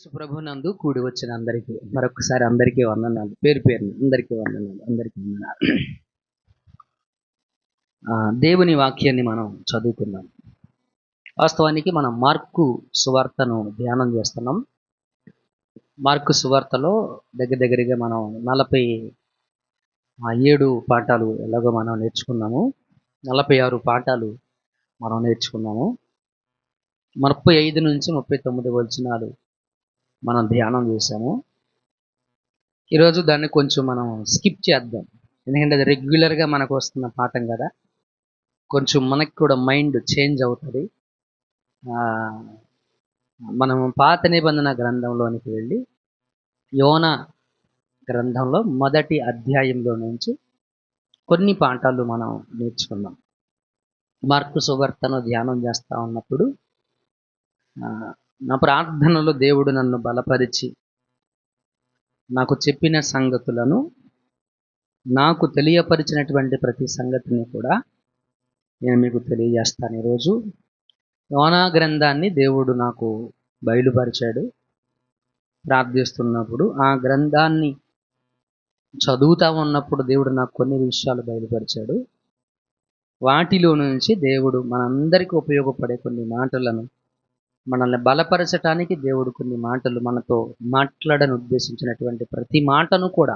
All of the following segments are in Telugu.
సుప్రభునందు కూడి వచ్చిన అందరికీ మరొకసారి అందరికీ వందనాలు. పేరు పేరున అందరికీ వందనాలు. అందరికీ వందనాలు. దేవుని వాక్యాన్ని మనం చదువుకుందాం. వాస్తవానికి మనం మార్కు సువార్తను ధ్యానం చేస్తున్నాం. మార్కు సువార్తలో దగ్గరగా మనం 47 పాఠాలు ఎలాగో మనం నేర్చుకున్నాము. 46 పాఠాలు మనం నేర్చుకున్నాము. 35 నుంచి 39 వచనాలు మనం ధ్యానం చేసాము. ఈరోజు దాన్ని కొంచెం మనం స్కిప్ చేద్దాం, ఎందుకంటే అది రెగ్యులర్గా మనకు వస్తున్న పాఠం కదా. కొంచెం మనకి కూడా మైండ్ చేంజ్ అవుతుంది. మనం పాత నిబంధన గ్రంథంలోనికి వెళ్ళి యోనా గ్రంథంలో మొదటి అధ్యాయంలో నుంచి కొన్ని పాఠాలు మనం నేర్చుకుందాం. మార్కు సువార్తను ధ్యానం చేస్తూ ఉన్నప్పుడు నా ప్రార్థనలో దేవుడు నన్ను బలపరిచి నాకు చెప్పిన సంగతులను, నాకు తెలియపరిచినటువంటి ప్రతి సంగతిని కూడా నేను మీకు తెలియజేస్తాను. ఈరోజు యోనా గ్రంథాన్ని దేవుడు నాకు బయలుపరిచాడు. ప్రార్థిస్తున్నప్పుడు ఆ గ్రంథాన్ని చదువుతా ఉన్నప్పుడు దేవుడు నాకు కొన్ని విషయాలు బయలుపరిచాడు. వాటిలో నుంచి దేవుడు మనందరికీ ఉపయోగపడే కొన్ని మాటలను, మనల్ని బలపరచటానికి దేవుడు కొన్ని మాటలు మనతో మాట్లాడని ఉద్దేశించినటువంటి ప్రతి మాటను కూడా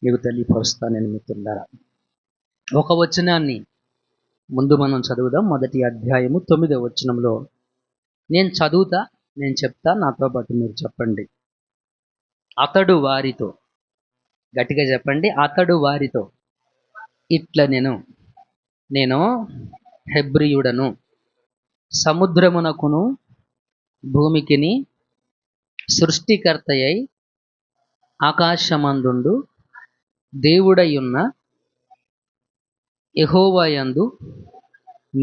మీకు తెలియపరుస్తానని మిత్రులారా. ఒక వచనాన్ని ముందు మనం చదువుదాం. మొదటి అధ్యాయము 9వ వచనంలో నేను చదువుతా, నేను చెప్తా, నాతో పాటు మీరు చెప్పండి. అతడు వారితో, గట్టిగా చెప్పండి, అతడు వారితో ఇట్లా నేను హెబ్రీయుడను, సముద్రమునకును భూమికిని సృష్టికర్తయై ఆకాశమందుండు దేవుడయున్న యెహోవాయందు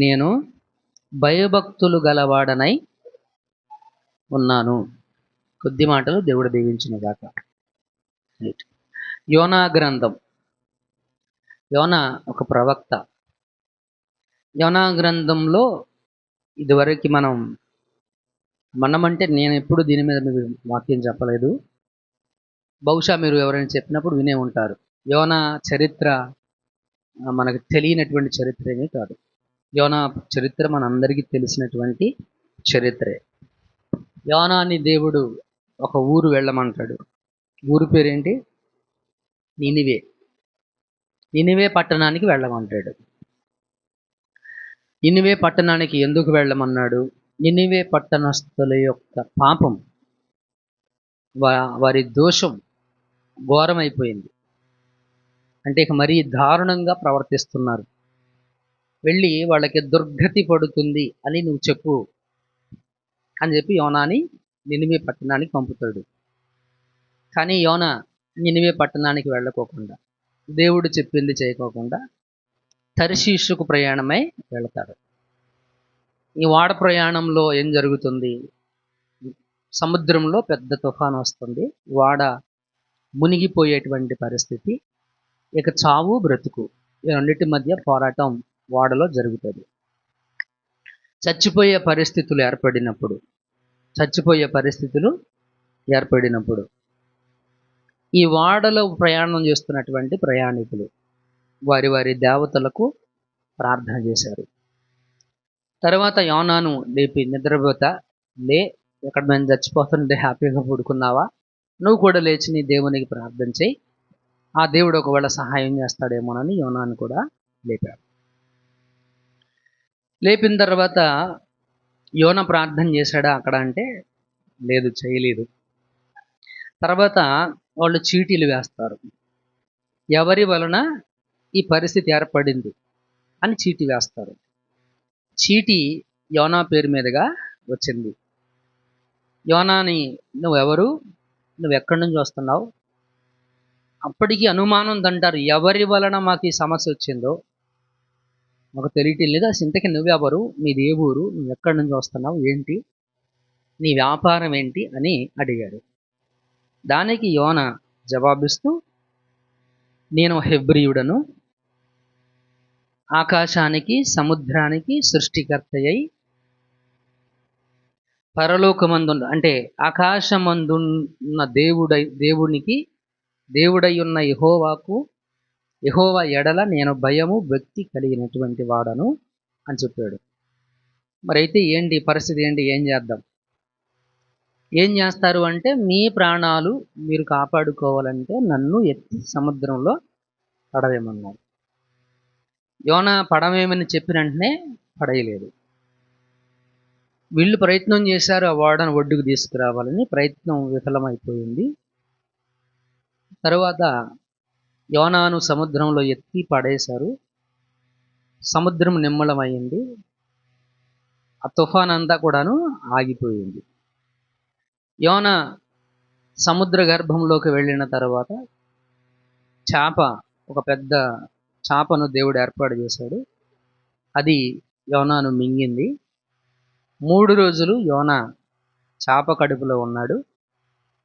నేను భయభక్తులు గలవాడనై ఉన్నాను. కొద్ది మాటలు దేవుడు దీవించునుగాక. యోనా గ్రంథం. యోనా ఒక ప్రవక్త. యోనా గ్రంథంలో ఇదివరకు మనమంటే నేను ఎప్పుడు దీని మీద మీకు వాక్యం చెప్పలేదు. బహుశా మీరు ఎవరైనా చెప్పినప్పుడు వినే ఉంటారు. యోనా చరిత్ర మనకు తెలియనటువంటి చరిత్ర ఏమీ కాదు. యోనా చరిత్ర మనందరికీ తెలిసినటువంటి చరిత్రే. యోనాని దేవుడు ఒక ఊరు వెళ్ళమంటాడు. ఊరు పేరేంటి? నినివే. నినివే పట్టణానికి వెళ్ళమంటాడు. నినివే పట్టణానికి ఎందుకు వెళ్ళమన్నాడు? నినివే పట్టణస్థుల యొక్క పాపం, వారి దోషం ఘోరమైపోయింది. అంటే ఇక మరీ దారుణంగా ప్రవర్తిస్తున్నారు. వెళ్ళి వాళ్ళకి దుర్గతి పడుతుంది అని నువ్వు చెప్పు అని చెప్పి యోనాని నినివే పట్టణానికి పంపుతాడు. కానీ యోనా నినివే పట్టణానికి వెళ్ళకోకుండా, దేవుడు చెప్పింది చేయకోకుండా తర్షీషుకు ప్రయాణమై వెళతాడు. ఈ వాడ ప్రయాణంలో ఏం జరుగుతుంది? సముద్రంలో పెద్ద తుఫాను వస్తుంది. వాడ మునిగిపోయేటువంటి పరిస్థితి. ఇక చావు బ్రతుకు ఈ రెండింటి మధ్య పోరాటం వాడలో జరుగుతుంది. చచ్చిపోయే పరిస్థితులు ఏర్పడినప్పుడు ఈ వాడలో ప్రయాణం చేస్తున్నటువంటి ప్రయాణికులు వారి దేవతలకు ప్రార్థన చేశారు. తర్వాత యోనాను లేపి, నిద్రపోతా లే, ఎక్కడ మేము చచ్చిపోతుంటే హ్యాపీగా పడుకున్నావా, నువ్వు కూడా లేచి నీ దేవునికి ప్రార్థన చేయి, ఆ దేవుడు ఒకవేళ సహాయం చేస్తాడేమోనని యోనాను కూడా లేపాడు. లేపిన తర్వాత యోనా ప్రార్థన చేశాడా అక్కడ అంటే లేదు, చేయలేదు. తర్వాత వాళ్ళు చీటీలు వేస్తారు. ఎవరి వలన ఈ పరిస్థితి ఏర్పడింది అని చీటీ వేస్తారు. చీటీ యోనా పేరు మీదుగా వచ్చింది. యోనాని, నువ్వెవరు, నువ్వెక్కడి నుంచి వస్తున్నావు? అప్పటికి అనుమానం తంటారు. ఎవరి వలన మాకు ఈ సమస్య వచ్చిందో మాకు తెలియటం లేదు. అసలు ఇంతకీ నువ్వెవరు, మీది ఏ ఊరు, నువ్వు ఎక్కడి నుంచి వస్తున్నావు, ఏంటి నీ వ్యాపారం ఏంటి అని అడిగాడు. దానికి యోనా జవాబిస్తూ, నేను హెబ్రీయుడను, ఆకాశానికి సముద్రానికి సృష్టికర్త అయి పరలోకమందున్న అంటే ఆకాశమందున్న దేవుడై ఉన్న యెహోవా ఎడల నేను భయము భక్తి కలిగినటువంటి వాడను అని చెప్పాడు. మరి అయితే ఏంటి పరిస్థితి ఏంటి? ఏం చేద్దాం? ఏం చేస్తారు అంటే, మీ ప్రాణాలు మీరు కాపాడుకోవాలంటే నన్ను ఎత్తి సముద్రంలో పడవేయమన్నారు. యోనా పడవేయమని చెప్పిన వెంటనే పడేయలేదు. వీళ్ళు ప్రయత్నం చేశారు ఆ ఓడను ఒడ్డుకు తీసుకురావాలని. ప్రయత్నం విఫలమైపోయింది. తరువాత యోనాను సముద్రంలో ఎత్తి పడేశారు. సముద్రం నిమ్మళమైంది. ఆ తుఫాన్ అంతా కూడాను ఆగిపోయింది. యోనా సముద్ర గర్భంలోకి వెళ్ళిన తర్వాత ఒక పెద్ద చాపను దేవుడు ఏర్పాటు చేశాడు. అది యోనాను మింగింది. 3 రోజులు యోనా చాప కడుపులో ఉన్నాడు.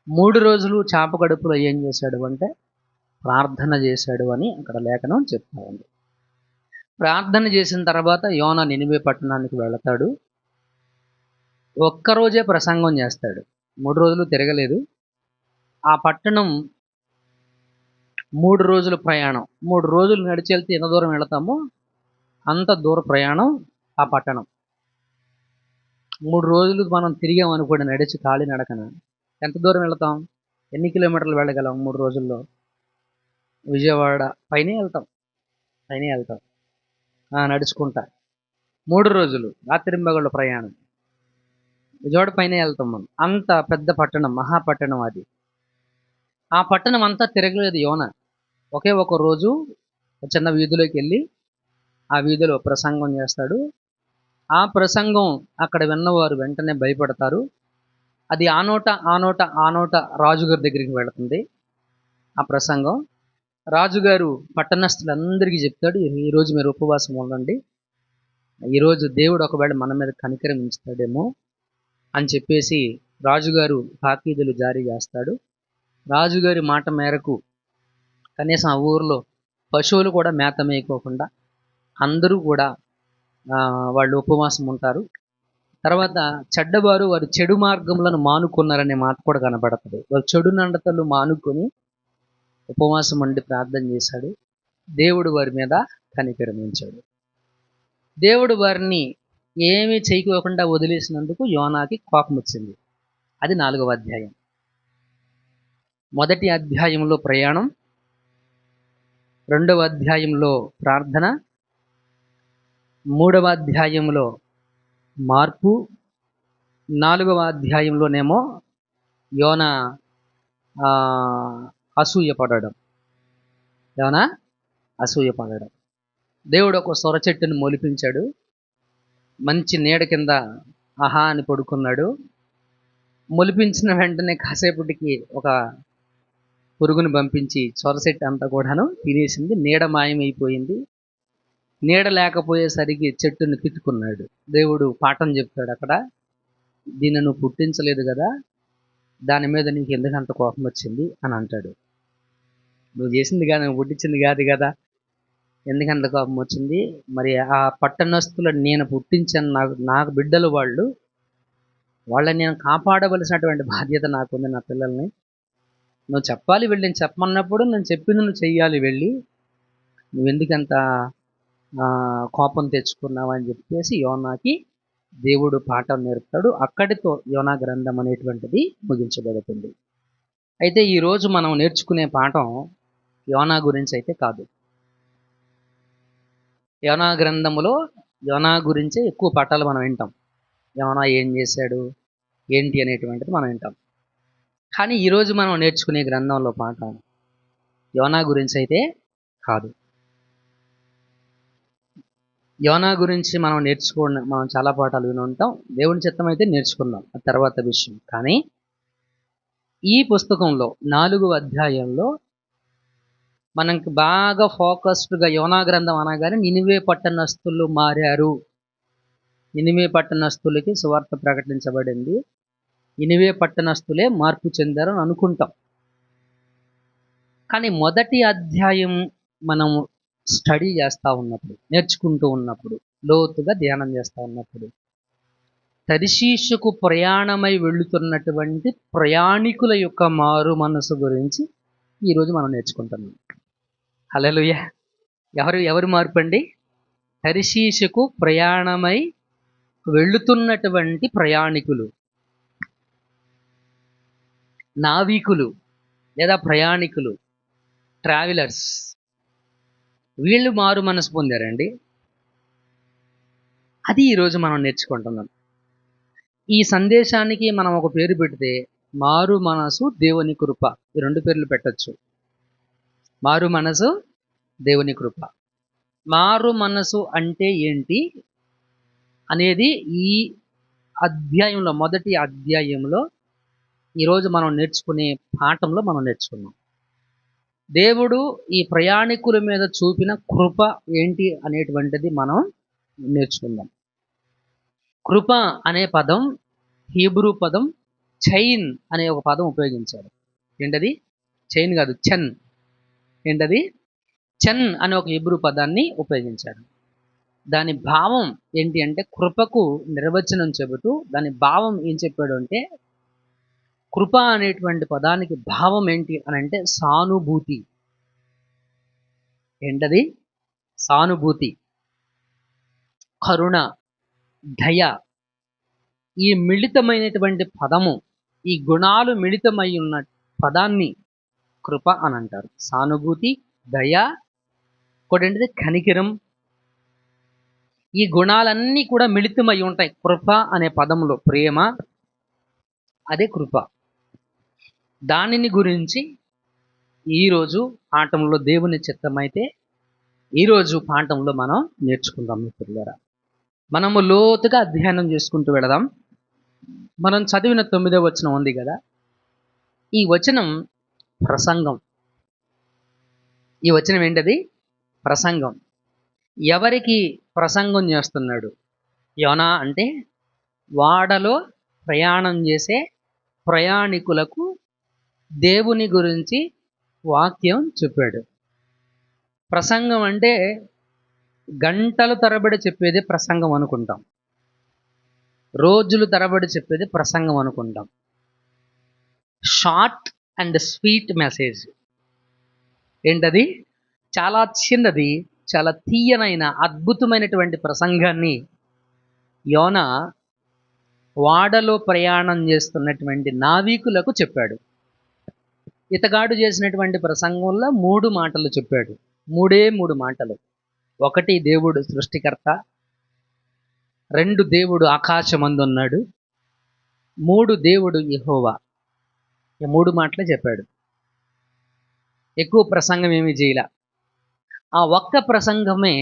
3 రోజులు చాప కడుపులో ఏం చేశాడు అంటే ప్రార్థన చేశాడు అని అక్కడ లేఖనం చెప్తా ఉంది. ప్రార్థన చేసిన తర్వాత యోనా నినివే పట్టణానికి వెళతాడు. ఒక్కరోజే ప్రసంగం చేస్తాడు. 3 రోజులు తిరగలేదు. ఆ పట్టణం 3 రోజుల ప్రయాణం. 3 రోజులు నడిచి వెళ్తే ఎంత దూరం వెళతామో అంత దూర ప్రయాణం ఆ పట్టణం. 3 రోజులు మనం తిరిగామనుకోండి నడిచి ఖాళీ నడకన, ఎంత దూరం వెళతాం? ఎన్ని కిలోమీటర్లు వెళ్ళగలం 3 రోజుల్లో? విజయవాడ పైనే వెళ్తాం నడుచుకుంటా. 3 రోజులు రాత్రింబగళ్ళ ప్రయాణం. విజయవాడ పైనే వెళ్తాం మనం. అంత పెద్ద పట్టణం, మహాపట్టణం అది. ఆ పట్టణం అంతా తిరగలేదు యోనా. ఒకే ఒక రోజు చిన్న వీధిలోకి వెళ్ళి ఆ వీధిలో ప్రసంగం చేస్తాడు. ఆ ప్రసంగం అక్కడ విన్నవారు వెంటనే భయపడతారు. అది ఆ నోట రాజుగారి దగ్గరికి వెళుతుంది ఆ ప్రసంగం. రాజుగారు పట్టణస్థులందరికీ చెప్తాడు, ఈరోజు మీరు ఉపవాసం ఉండండి, ఈరోజు దేవుడు ఒకవేళ మన మీద కనికరం ఉంచుతాడేమో అని చెప్పేసి రాజుగారు తాకీదులు జారీ చేస్తాడు. రాజుగారి మాట మేరకు కనీసం ఆ ఊరిలో పశువులు కూడా మేత మేయకోకుండా అందరూ కూడా వాళ్ళు ఉపవాసం ఉంటారు. తర్వాత చెడ్డవారు వారు చెడు మార్గములను మానుకున్నారనే మాట కూడా కనబడుతుంది. వారు చెడు నడతలు మానుకొని ఉపవాసం ఉండి ప్రార్థన చేశాడు. దేవుడు వారి మీద కనికరించాడు. దేవుడు వారిని ఏమీ చేయకోకుండా వదిలేసినందుకు యోనాకి కోపం వచ్చింది. అది 4వ అధ్యాయం. 1వ అధ్యాయంలో ప్రయాణం, 2వ అధ్యాయంలో ప్రార్థన, 3వ అధ్యాయంలో మార్పు, 4వ అధ్యాయంలోనేమో యోనా అసూయపడడం. దేవుడు ఒక సొర చెట్టును మొలిపించాడు. మంచి నీడ కింద ఆహా అని పడుకున్నాడు. మొలిపించిన వెంటనే కాసేపటికి ఒక పురుగును పంపించి సొర చెట్టు అంతా కూడాను తినేసింది. నీడ మాయమైపోయింది. నీడ లేకపోయేసరికి చెట్టును తిట్టుకున్నాడు. దేవుడు పాఠం చెప్తాడు అక్కడ, దీన్ని నువ్వు పుట్టించలేదు కదా, దాని మీద నీకు ఎందుకంత కోపం వచ్చింది అని అంటాడు. నువ్వు చేసింది కాదు, నువ్వు పుట్టించింది కాదు కదా, ఎందుకంత కోపం వచ్చింది? మరి ఆ పట్టణస్థులను నేను పుట్టించాను, నాకు బిడ్డలు వాళ్ళని నేను కాపాడవలసినటువంటి బాధ్యత నాకుంది. నా పిల్లల్ని నువ్వు చెప్పాలి, వెళ్ళి నేను చెప్పమన్నప్పుడు నేను చెప్పింది నువ్వు చెయ్యాలి. వెళ్ళి నువ్వెందుకంత కోపం తెచ్చుకున్నావు అని చెప్పేసి యోనాకి దేవుడు పాఠం నేర్పుతాడు. అక్కడితో యోనా గ్రంథం అనేటువంటిది ముగించబడుతుంది. అయితే ఈరోజు మనం నేర్చుకునే పాఠం యోనా గురించి అయితే కాదు. యోనా గ్రంథములో యోనా గురించే ఎక్కువ పాఠాలు మనం వింటాం. యోనా ఏం చేశాడు ఏంటి అనేటువంటిది మనం వింటాం. కానీ ఈరోజు మనం నేర్చుకునే గ్రంథంలో పాఠం యోనా గురించి అయితే కాదు. యోనా గురించి మనం చాలా పాఠాలు విని ఉంటాం. దేవుని చిత్తం అయితే నేర్చుకుందాం, ఆ తర్వాత విషయం. కానీ ఈ పుస్తకంలో 4వ అధ్యాయంలో మనకి బాగా ఫోకస్డ్గా యోనా గ్రంథం అనగానే నినివే పట్టణస్థులు మారారు, నినివే పట్టణస్థులకి సువార్త ప్రకటించబడింది, నినివే పట్టణస్థులే మార్పు చెందారు అని అనుకుంటాం. కానీ మొదటి అధ్యాయం మనం స్టడీ చేస్తూ ఉన్నప్పుడు, నేర్చుకుంటూ ఉన్నప్పుడు, లోతుగా ధ్యానం చేస్తూ ఉన్నప్పుడు తర్షీషుకు ప్రయాణమై వెళుతున్నటువంటి ప్రయాణికుల యొక్క మారు మనసు గురించి ఈరోజు మనం నేర్చుకుంటున్నాం. హల్లెలూయా. ఎవరు మార్పు అండి? తర్షీషుకు ప్రయాణమై వెళుతున్నటువంటి ప్రయాణికులు, నావికులు లేదా ప్రయాణికులు, ట్రావెలర్స్, వీళ్ళు మారు మనసు పొందారండి. అది ఈరోజు మనం నేర్చుకుంటున్నాం. ఈ సందేశానికి మనం ఒక పేరు పెడితే మారు మనసు దేవుని కృప. ఈ 2 పేర్లు పెట్టచ్చు. మారు మనసు దేవుని కృప. మారు మనసు అంటే ఏంటి అనేది ఈ అధ్యాయంలో, మొదటి అధ్యాయంలో ఈరోజు మనం నేర్చుకునే పాఠంలో మనం నేర్చుకున్నాం. దేవుడు ఈ ప్రయాణికుల మీద చూపిన కృప ఏంటి అనేటువంటిది మనం నేర్చుకుందాం. కృప అనే పదం, హీబ్రూ పదం చైన్ అనే ఒక పదం ఉపయోగించాడు. ఏంటది? చైన్ కాదు, చెన్. ఏంటది? చెన్ అనే ఒక హీబ్రూ పదాన్ని ఉపయోగించాడు. దాని భావం ఏంటి అంటే, కృపకు నిర్వచనం చెబుతూ దాని భావం ఏం చెప్పాడు అంటే, కృప అనేటువంటి పదానికి భావం ఏంటి అని అంటే సానుభూతి. ఏంటది? సానుభూతి, కరుణ, దయ. ఈ మిళితమైనటువంటి పదము, ఈ గుణాలు మిళితమై ఉన్న పదాన్ని కృప అని అంటారు. సానుభూతి, దయ, ఇంకోటి కనికరం. ఈ గుణాలన్నీ కూడా మిళితమై ఉంటాయి కృప అనే పదంలో. ప్రేమ, అదే కృప. దానిని గురించి ఈరోజు పాఠంలో, దేవుని చిత్తమైతే ఈరోజు పాఠంలో మనం నేర్చుకుందాం మిత్రులారా. మనము లోతుగా అధ్యయనం చేసుకుంటూ వెళదాం. మనం చదివిన 9వ వచనం ఉంది కదా, ఈ వచనం ప్రసంగం. ఈ వచనం ఏంటది? ప్రసంగం. ఎవరికి ప్రసంగం చేస్తున్నాడు? యోనా అంటే వాడలో ప్రయాణం చేసే ప్రయాణికులకు దేవుని గురించి వాక్యం చెప్పాడు. ప్రసంగం అంటే గంటలు తరబడి చెప్పేది ప్రసంగం అనుకుంటాం, రోజులు తరబడి చెప్పేది ప్రసంగం అనుకుంటాం. Short and sweet message. ఏంటది? చాలా చిన్నది, చాలా తీయనైన అద్భుతమైనటువంటి ప్రసంగాన్ని యోనా వాడలో ప్రయాణం చేస్తున్నటువంటి నావికులకు చెప్పాడు. ఇతగాడు చేసినటువంటి ప్రసంగంలో 3 మాటలు చెప్పాడు. 3 మాటలు. 1, దేవుడు సృష్టికర్త. 2, దేవుడు ఆకాశమందున్నాడు. 3, దేవుడు యెహోవా. ఈ 3 మాటలే చెప్పాడు. ఎక్కువ ప్రసంగం ఏమీ చేయలే. ఆ ఒక్క ప్రసంగమే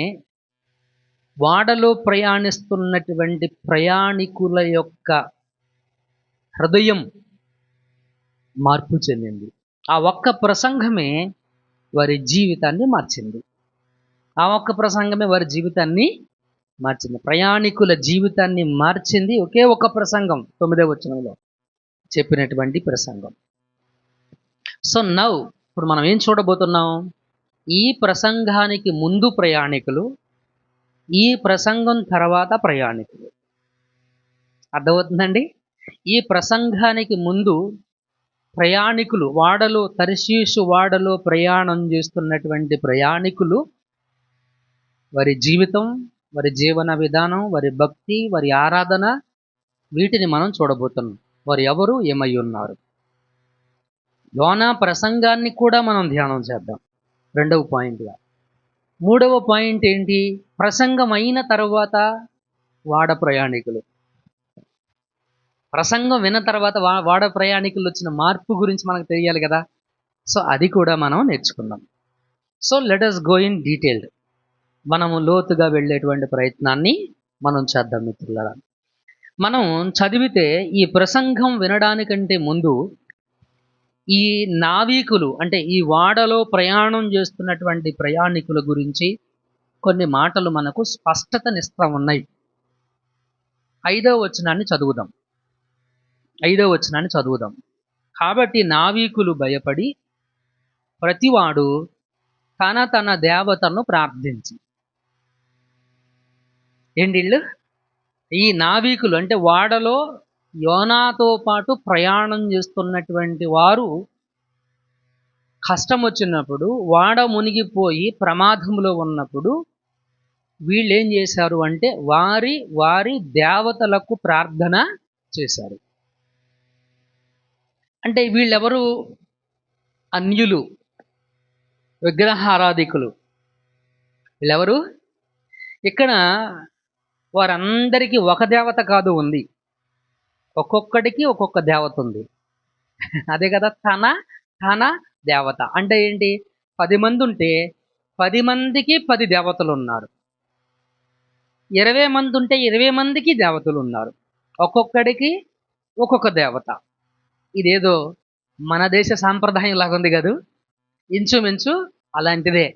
వాడలో ప్రయాణిస్తున్నటువంటి ప్రయాణికుల యొక్క హృదయం మార్పు చెందింది. ఆ ఒక్క ప్రసంగమే వారి జీవితాన్ని మార్చింది. ఆ ఒక్క ప్రసంగమే వారి జీవితాన్ని మార్చింది. ప్రయాణికుల జీవితాన్ని మార్చింది ఒకే ఒక ప్రసంగం, 9వ వచనంలో చెప్పినటువంటి ప్రసంగం. సో నౌ, ఇప్పుడు మనం ఏం చూడబోతున్నాం? ఈ ప్రసంగానికి ముందు ప్రయాణికులు, ఈ ప్రసంగం తర్వాత ప్రయాణికులు. అర్థమవుతుందండి? ఈ ప్రసంగానికి ముందు ప్రయాణికులు, వాడలో, తర్షీషు వాడలో ప్రయాణం చేస్తున్నటువంటి ప్రయాణికులు, వారి జీవితం, వారి జీవన విధానం, వారి భక్తి, వారి ఆరాధన, వీటిని మనం చూడబోతున్నాం. వారు ఎవరు, ఏమై ఉన్నారు. యోనా ప్రసంగాన్ని కూడా మనం ధ్యానం చేద్దాం 2వ పాయింట్గా. 3వ పాయింట్ ఏంటి? ప్రసంగం అయిన తర్వాత వాడ ప్రయాణికులు. ప్రసంగం విన్న తర్వాత వాడ ప్రయాణికులు వచ్చిన మార్పు గురించి మనకు తెలియాలి కదా. సో అది కూడా మనం నేర్చుకుందాం. So let us go in detailed. మనము లోతుగా వెళ్ళేటువంటి ప్రయత్నాన్ని మనం చేద్దాం మిత్రులారా. మనం చదివితే ఈ ప్రసంగం వినడానికంటే ముందు ఈ నావికులు, అంటే ఈ వాడలో ప్రయాణం చేస్తున్నటువంటి ప్రయాణికుల గురించి కొన్ని మాటలు మనకు స్పష్టతనిస్తా ఉన్నాయి. 5వ వచనాన్ని చదువుదాం. 5వ వచనాన్ని చదువుదాం. కాబట్టి నావికులు భయపడి ప్రతివాడు తన దేవతను ప్రార్థించి. ఏంటిళ్ళు? ఈ నావికులు అంటే వాడలో యోనాతో పాటు ప్రయాణం చేస్తున్నటువంటి వారు కష్టం వచ్చినప్పుడు, వాడ మునిగిపోయి ప్రమాదంలో ఉన్నప్పుడు వీళ్ళు ఏం చేశారు అంటే వారి వారి దేవతలకు ప్రార్థన చేశారు. అంటే వీళ్ళెవరు? అన్యులు, విగ్రహారాధికులు. వీళ్ళెవరు? ఇక్కడ వారందరికీ ఒక దేవత కాదు ఉంది, ఒక్కొక్కడికి ఒక్కొక్క దేవత ఉంది. అదే కదా తన తన దేవత. అంటే ఏంటి? 10 మంది ఉంటే 10 మందికి 10 దేవతలు ఉన్నారు. 20 మంది ఉంటే 20 మందికి దేవతలు ఉన్నారు. ఒక్కొక్కడికి ఒక్కొక్క దేవత. ఇదేదో మన దేశ సాంప్రదాయం లాగా ఉంది కదూ. ఇంచుమించు అలాంటిదే.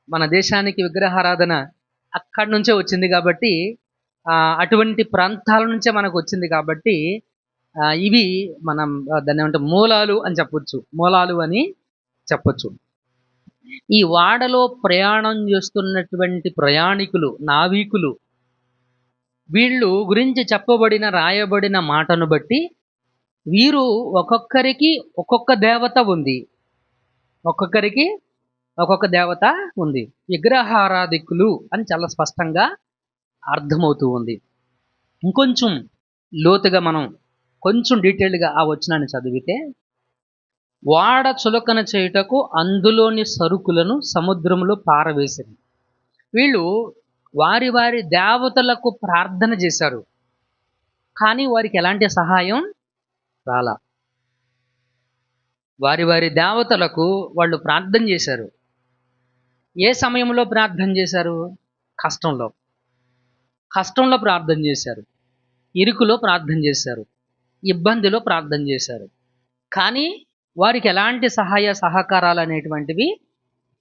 మన దేశానికి విగ్రహారాధన అక్కడి నుంచే వచ్చింది కాబట్టి, అటువంటి ప్రాంతాల నుంచే మనకు వచ్చింది కాబట్టి, ఇవి మనం దాన్ని ఏమంటే మూలాలు అని చెప్పొచ్చు, మూలాలు అని చెప్పొచ్చు. ఈ వాడలో ప్రయాణం చేస్తున్నటువంటి ప్రయాణికులు, నావికులు, వీళ్ళు గురించి చెప్పబడిన రాయబడిన మాటను బట్టి వీరు ఒక్కొక్కరికి ఒక్కొక్క దేవత ఉంది, ఒక్కొక్కరికి ఒక్కొక్క దేవత ఉంది. విగ్రహారాధికులు అని చాలా స్పష్టంగా అర్థమవుతూ ఉంది. ఇంకొంచెం లోతుగా మనం కొంచెం డీటెయిల్డ్గా ఆ వచనాన్ని చదివితే, వాడ చులకన చేయుటకు అందులోని సరుకులను సముద్రంలో పారవేసింది. వీళ్ళు వారి వారి దేవతలకు ప్రార్థన చేశారు, కానీ వారికి ఎలాంటి సహాయం రాలా. వారి వారి దేవతలకు వాళ్ళు ప్రార్థన చేశారు. ఏ సమయంలో ప్రార్థన చేశారు? కష్టంలో. కష్టంలో ప్రార్థన చేశారు, ఇరుకులో ప్రార్థన చేశారు, ఇబ్బందిలో ప్రార్థన చేశారు. కానీ వారికి ఎలాంటి సహాయ సహకారాలు అనేటువంటివి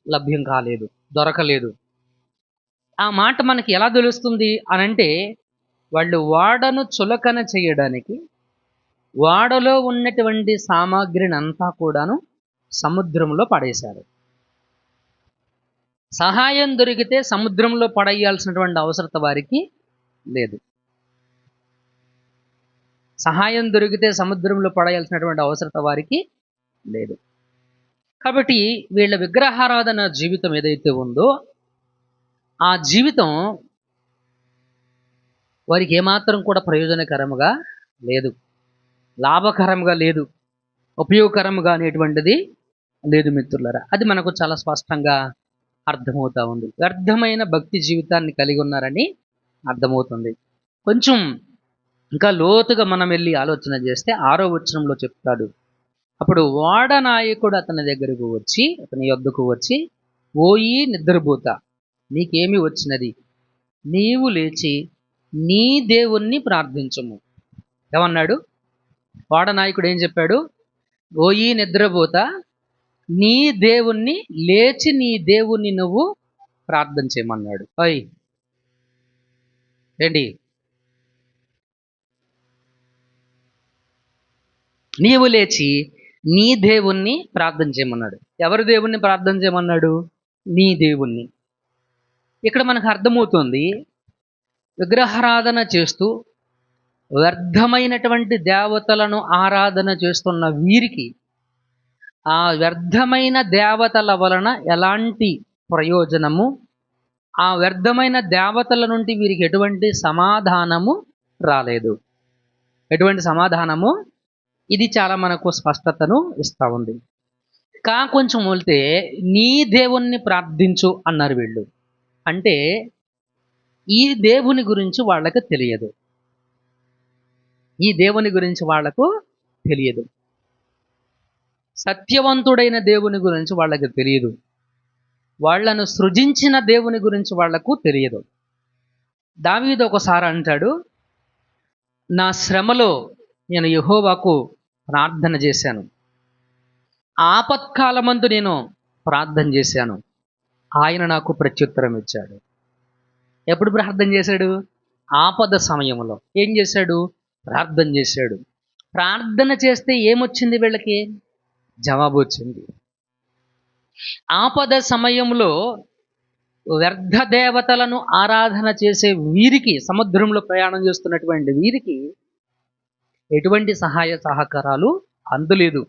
లభ్యం కాలేదు, దొరకలేదు. ఆ మాట మనకి ఎలా తెలుస్తుంది అనంటే, వాళ్ళు వాడను చులకన చేయడానికి వాడలో ఉన్నటువంటి సామాగ్రిని అంతా కూడాను సముద్రంలో పడేశారు. సహాయం దొరికితే సముద్రంలో పడేయాల్సినటువంటి అవసరత వారికి లేదు. సహాయం దొరికితే సముద్రంలో పడేయాల్సినటువంటి అవసరత వారికి లేదు. కాబట్టి వీళ్ళ విగ్రహారాధన జీవితం ఏదైతే ఉందో, ఆ జీవితం వారికి ఏమాత్రం కూడా ప్రయోజనకరంగా లేదు, లాభకరంగా లేదు, ఉపయోగకరంగా అనేటువంటిది లేదు మిత్రులారా. అది మనకు చాలా స్పష్టంగా అర్థమవుతా ఉంది. వ్యర్థమైన భక్తి జీవితాన్ని కలిగి ఉన్నారని అర్థమవుతుంది. కొంచెం ఇంకా లోతుగా మనం వెళ్ళి ఆలోచన చేస్తే 6వ వచనంలో చెప్తాడు, అప్పుడు వాడ నాయకుడు అతని దగ్గరకు వచ్చి, అతని యొద్దకు వచ్చి, ఓయి నిద్రపోత, నీకేమి వచ్చినది? నీవు లేచి నీ దేవుణ్ణి ప్రార్థించము. ఏమన్నాడు? వాడ నాయకుడు ఏం చెప్పాడు? ఓయి నిద్రపోత, నీ దేవుణ్ణి లేచి నీ దేవుణ్ణి నువ్వు ప్రార్థన చేయమన్నాడు. అయ్ ఏంటి? నీవు లేచి నీ దేవుణ్ణి ప్రార్థన చేయమన్నాడు. ఎవరి దేవుణ్ణి ప్రార్థన చేయమన్నాడు? నీ దేవుణ్ణి. ఇక్కడ మనకు అర్థమవుతుంది, విగ్రహారాధన చేస్తూ వ్యర్థమైనటువంటి దేవతలను ఆరాధన చేస్తున్న వీరికి ఆ వ్యర్థమైన దేవతల వలన ఎలాంటి ప్రయోజనము, ఆ వ్యర్థమైన దేవతల నుండి వీరికి ఎటువంటి సమాధానము రాలేదు. ఎటువంటి సమాధానము? ఇది చాలా మనకు స్పష్టతను ఇస్తూ ఉంది. కొంచెం వెళ్తే నీ దేవుణ్ణి ప్రార్థించు అన్నారు వీళ్ళు. అంటే ఈ దేవుని గురించి వాళ్ళకి తెలియదు, ఈ దేవుని గురించి వాళ్లకు తెలియదు, సత్యవంతుడైన దేవుని గురించి వాళ్ళకి తెలియదు, వాళ్లను సృజించిన దేవుని గురించి వాళ్లకు తెలియదు. దావీదు ఒకసారి అంటాడు, నా శ్రమలో నేను యెహోవాకు ప్రార్థన చేశాను, ఆపత్కాలమందు నేను ప్రార్థన చేశాను, ఆయన నాకు ప్రత్యుత్తరం ఇచ్చాడు. ఎప్పుడు ప్రార్థన చేశాడు? ఆపద సమయంలో. ఏం చేశాడు? ప్రార్థన చేశాడు. ప్రార్థన చేస్తే ఏమొచ్చింది? వీళ్ళకి జవాబు వచ్చింది. ఆపద సమయంలో వ్యర్థ దేవతలను ఆరాధన చేసే వీరికి, సముద్రంలో ప్రయాణం చేస్తున్నటువంటి వీరికి ఎటువంటి సహాయ సహకారాలు అందలేదు.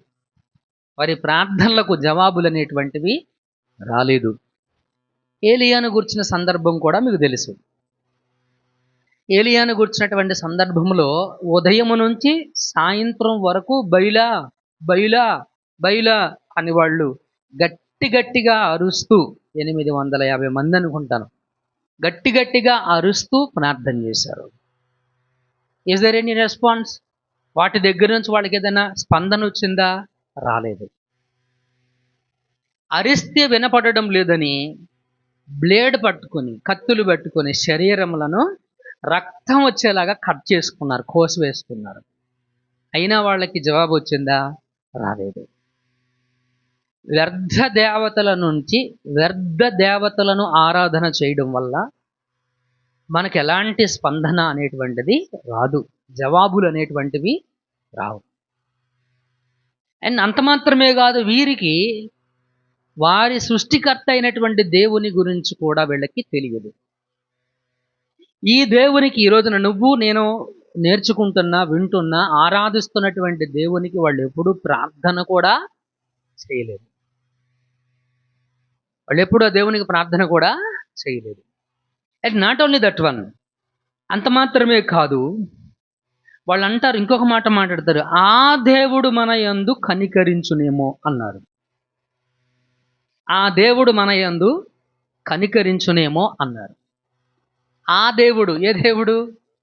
వారి ప్రార్థనలకు జవాబులు అనేటువంటివి రాలేదు. ఏలియాను గుర్చిన సందర్భం కూడా మీకు తెలుసు. ఏలియాను గుర్చినటువంటి సందర్భంలో ఉదయం నుంచి సాయంత్రం వరకు బయలా బయలా బయలా అని వాళ్ళు గట్టిగా అరుస్తూ, 850 మంది అనుకుంటాను, గట్టిగా అరుస్తూ ప్రార్థన చేశారు. Is there any response? వాటి దగ్గర నుంచి వాళ్ళకి ఏదైనా స్పందన వచ్చిందా? రాలేదు. అరిస్తే వినపడడం లేదని బ్లేడ్ పట్టుకొని, కత్తులు పట్టుకొని శరీరములను రక్తం వచ్చేలాగా కట్ చేసుకున్నారు, కోసి వేసుకున్నారు. అయినా వాళ్ళకి జవాబు వచ్చిందా? రాలేదు. వ్యర్థ దేవతల నుంచి వ్యర్థ దేవతలను ఆరాధన చేయడం వల్ల మనకు ఎలాంటి స్పందన అనేటువంటిది రాదు, జవాబులు అనేటువంటివి రావు. అండ్ అంత మాత్రమే కాదు, వీరికి వారి సృష్టికర్త అయినటువంటి దేవుని గురించి కూడా వీళ్ళకి తెలియదు. ఈ దేవునికి ఈ రోజున నువ్వు నేను నేర్చుకుంటున్నా, వింటున్నా, ఆరాధిస్తున్నటువంటి దేవునికి వాళ్ళు ఎప్పుడూ ప్రార్థన కూడా చేయలేదు. వాళ్ళు ఎప్పుడు ఆ దేవునికి ప్రార్థన కూడా చేయలేదు. And not only that one, అంత మాత్రమే కాదు, వాళ్ళు అంటారు, ఇంకొక మాట మాట్లాడతారు, ఆ దేవుడు మన యందు కనికరించునేమో అన్నారు. ఆ దేవుడు మన యందు కనికరించునేమో అన్నారు. ఆ దేవుడు ఏ దేవుడు?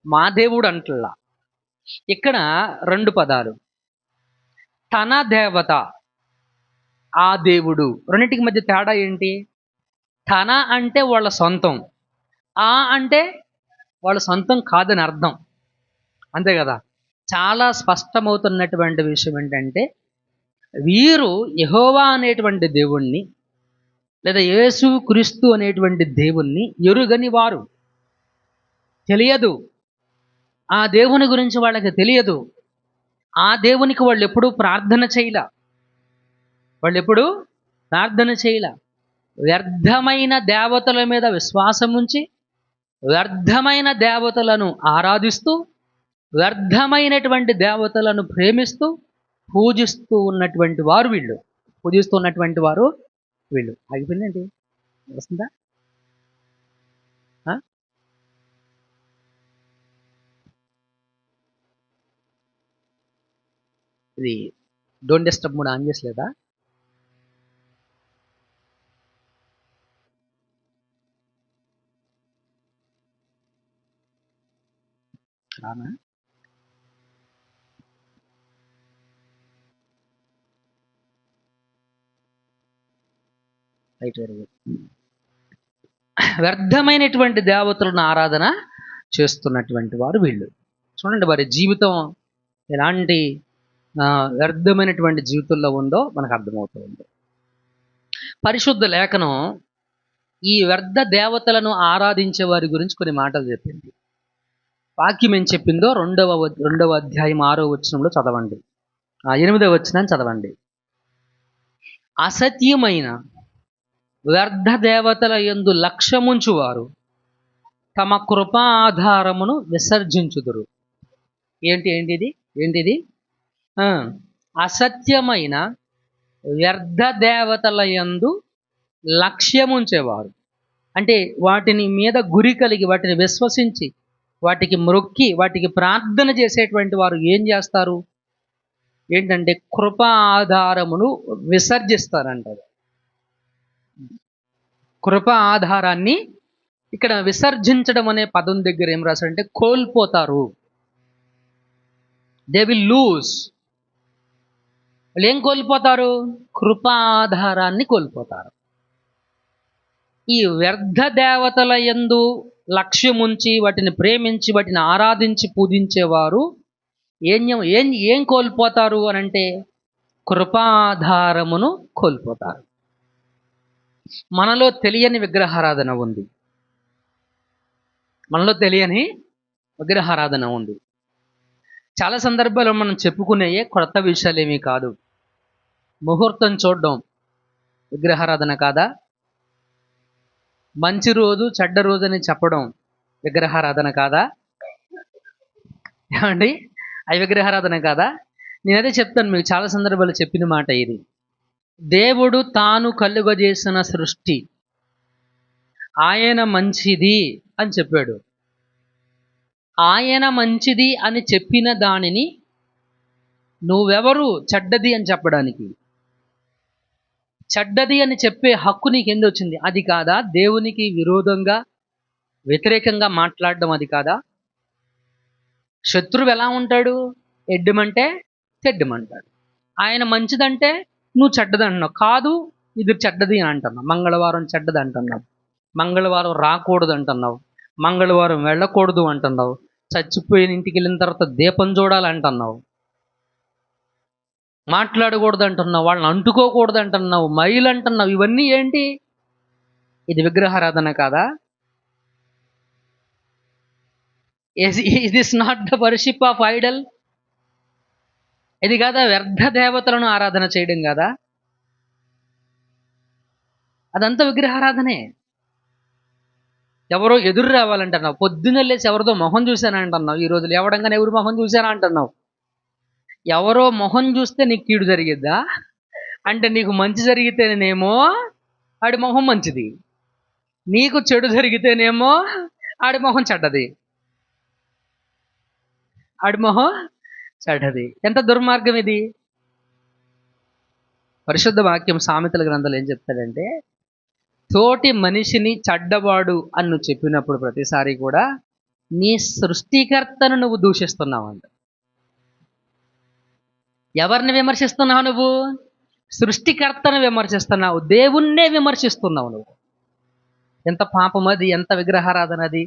మా దేవుడు అంటల్లా. ఇక్కడ 2 పదాలు, తన దేవత, ఆ దేవుడు. రెండింటికి మధ్య తేడా ఏంటి? తన అంటే వాళ్ళ సొంతం, ఆ అంటే వాళ్ళ సొంతం కాదని అర్థం, అంతే కదా. చాలా స్పష్టమవుతున్నటువంటి విషయం ఏంటంటే, వీరు యెహోవా అనేటువంటి దేవుణ్ణి లేదా యేసు క్రీస్తు అనేటువంటి దేవుణ్ణి ఎరుగని వారు. తెలియదు, ఆ దేవుని గురించి వాళ్ళకి తెలియదు. ఆ దేవునికి వాళ్ళు ఎప్పుడూ ప్రార్థన చేయలే. వ్యర్థమైన దేవతల మీద విశ్వాసం ఉంచి, వ్యర్థమైన దేవతలను ఆరాధిస్తూ, వ్యర్థమైనటువంటి దేవతలను ప్రేమిస్తూ పూజిస్తూ ఉన్నటువంటి వారు వీళ్ళు. ఆగిపోయిందండి, వస్తుందా? ఇది డోంట్ డిస్టర్బ్ మోడ్ ఆన్ చేసలేదా? రానా? Right, very good. వ్యర్థమైనటువంటి దేవతలను ఆరాధన చేస్తున్నటువంటి వారు వీళ్ళు. చూడండి, వారి జీవితం ఎలాంటి వ్యర్థమైనటువంటి జీవితంలో ఉందో మనకు అర్థమవుతుంది. పరిశుద్ధ లేఖనం ఈ వ్యర్థ దేవతలను ఆరాధించే వారి గురించి కొన్ని మాటలు చెప్పింది. వాక్యం ఏం చెప్పిందో 2వ అధ్యాయం 6వ వచనంలో చదవండి, 8వ వచనాన్ని చదవండి. అసత్యమైన వ్యర్థ దేవతల యందు లక్ష్యముంచువారు తమ కృపా ఆధారమును విసర్జించుదురు. ఏంటిది? అసత్యమైన వ్యర్థ దేవతల యందు లక్ష్యముంచేవారు అంటే వాటిని మీద గురి కలిగి, వాటిని విశ్వసించి, వాటికి మ్రొక్కి, వాటికి ప్రార్థన చేసేటువంటి వారు ఏం చేస్తారు ఏంటంటే కృపా ఆధారమును విసర్జిస్తారంటారు. కృపా ఆధారాన్ని ఇక్కడ విసర్జించడం అనే పదం దగ్గర ఏం రాశారంటే కోల్పోతారు. They will lose. వాళ్ళు ఏం కోల్పోతారు? కృపా ఆధారాన్ని కోల్పోతారు. ఈ వ్యర్థ దేవతల యందు లక్ష్యముంచి, వాటిని ప్రేమించి, వాటిని ఆరాధించి పూజించేవారు ఏం కోల్పోతారు అనంటే కృపాధారమును కోల్పోతారు. మనలో తెలియని విగ్రహారాధన ఉంది. చాలా సందర్భాల్లో మనం చెప్పుకునేయే కొత్త విషయాలేమీ కాదు. ముహూర్తం చూడడం విగ్రహారాధన కాదా? మంచి రోజు చెడ్డ రోజు అని చెప్పడం విగ్రహారాధన కాదా? ఏమండి? అవి విగ్రహారాధన కాదా? నేనైతే చెప్తాను, మీకు చాలా సందర్భాలు చెప్పిన మాట ఇది. దేవుడు తాను కలుగజేసిన సృష్టి ఆయన మంచిది అని చెప్పాడు. ఆయన మంచిది అని చెప్పిన దానిని నువ్వెవరు చెడ్డది అని చెప్పడానికి? చెడ్డది అని చెప్పే హక్కు నీకు ఎందుకు? అది కాదా దేవునికి విరోధంగా వ్యతిరేకంగా మాట్లాడడం? అది కాదా? శత్రువు ఎలా ఉంటాడు? ఎడ్డమంటే తెడ్డమంటాడు. ఆయన మంచిదంటే నువ్వు చెడ్డది అంటున్నావు. కాదు, ఇది చెడ్డది అని అంటున్నావు. మంగళవారం చెడ్డది అంటున్నావు, మంగళవారం రాకూడదు అంటున్నావు, మంగళవారం వెళ్ళకూడదు అంటున్నావు, చచ్చిపోయిన ఇంటికి వెళ్ళిన తర్వాత దీపం చూడాలంటున్నావు, మాట్లాడకూడదు అంటున్నావు, వాళ్ళని అంటుకోకూడదు అంటున్నావు, మైలు అంటున్నావు. ఇవన్నీ ఏంటి? ఇది విగ్రహారాధన కాదా? Is this not the worship of Idol? ఇది కాదా వ్యర్థ దేవతలను ఆరాధన చేయడం కాదా? అదంతా విగ్రహారాధనే. ఎవరో ఎదురు రావాలంటున్నావు, పొద్దున్న లేచి ఎవరిదో మొహం చూశానంటున్నావు, ఈ రోజులు ఎవడంగానే ఎవరు మొహం చూశానా అంటున్నావు. ఎవరో మొహం చూస్తే నీకు కీడు జరిగిద్దా? అంటే నీకు మంచి జరిగితేనేమో ఆడి మొహం మంచిది, నీకు చెడు జరిగితేనేమో ఆడి మొహం చెడ్డది. ఆడి మొహం చెడ్డది. ఎంత దుర్మార్గం ఇది! పరిశుద్ధ వాక్యం సామెతల గ్రంథాలు ఏం చెప్తాడంటే, తోటి మనిషిని చెడ్డవాడు అని నువ్వు చెప్పినప్పుడు ప్రతిసారి కూడా నీ సృష్టికర్తను నువ్వు దూషిస్తున్నావంట. ఎవరిని విమర్శిస్తున్నావు నువ్వు? సృష్టికర్తను విమర్శిస్తున్నావు, దేవుణ్ణే విమర్శిస్తున్నావు నువ్వు. ఎంత పాపం అది! ఎంత విగ్రహారాధన అది!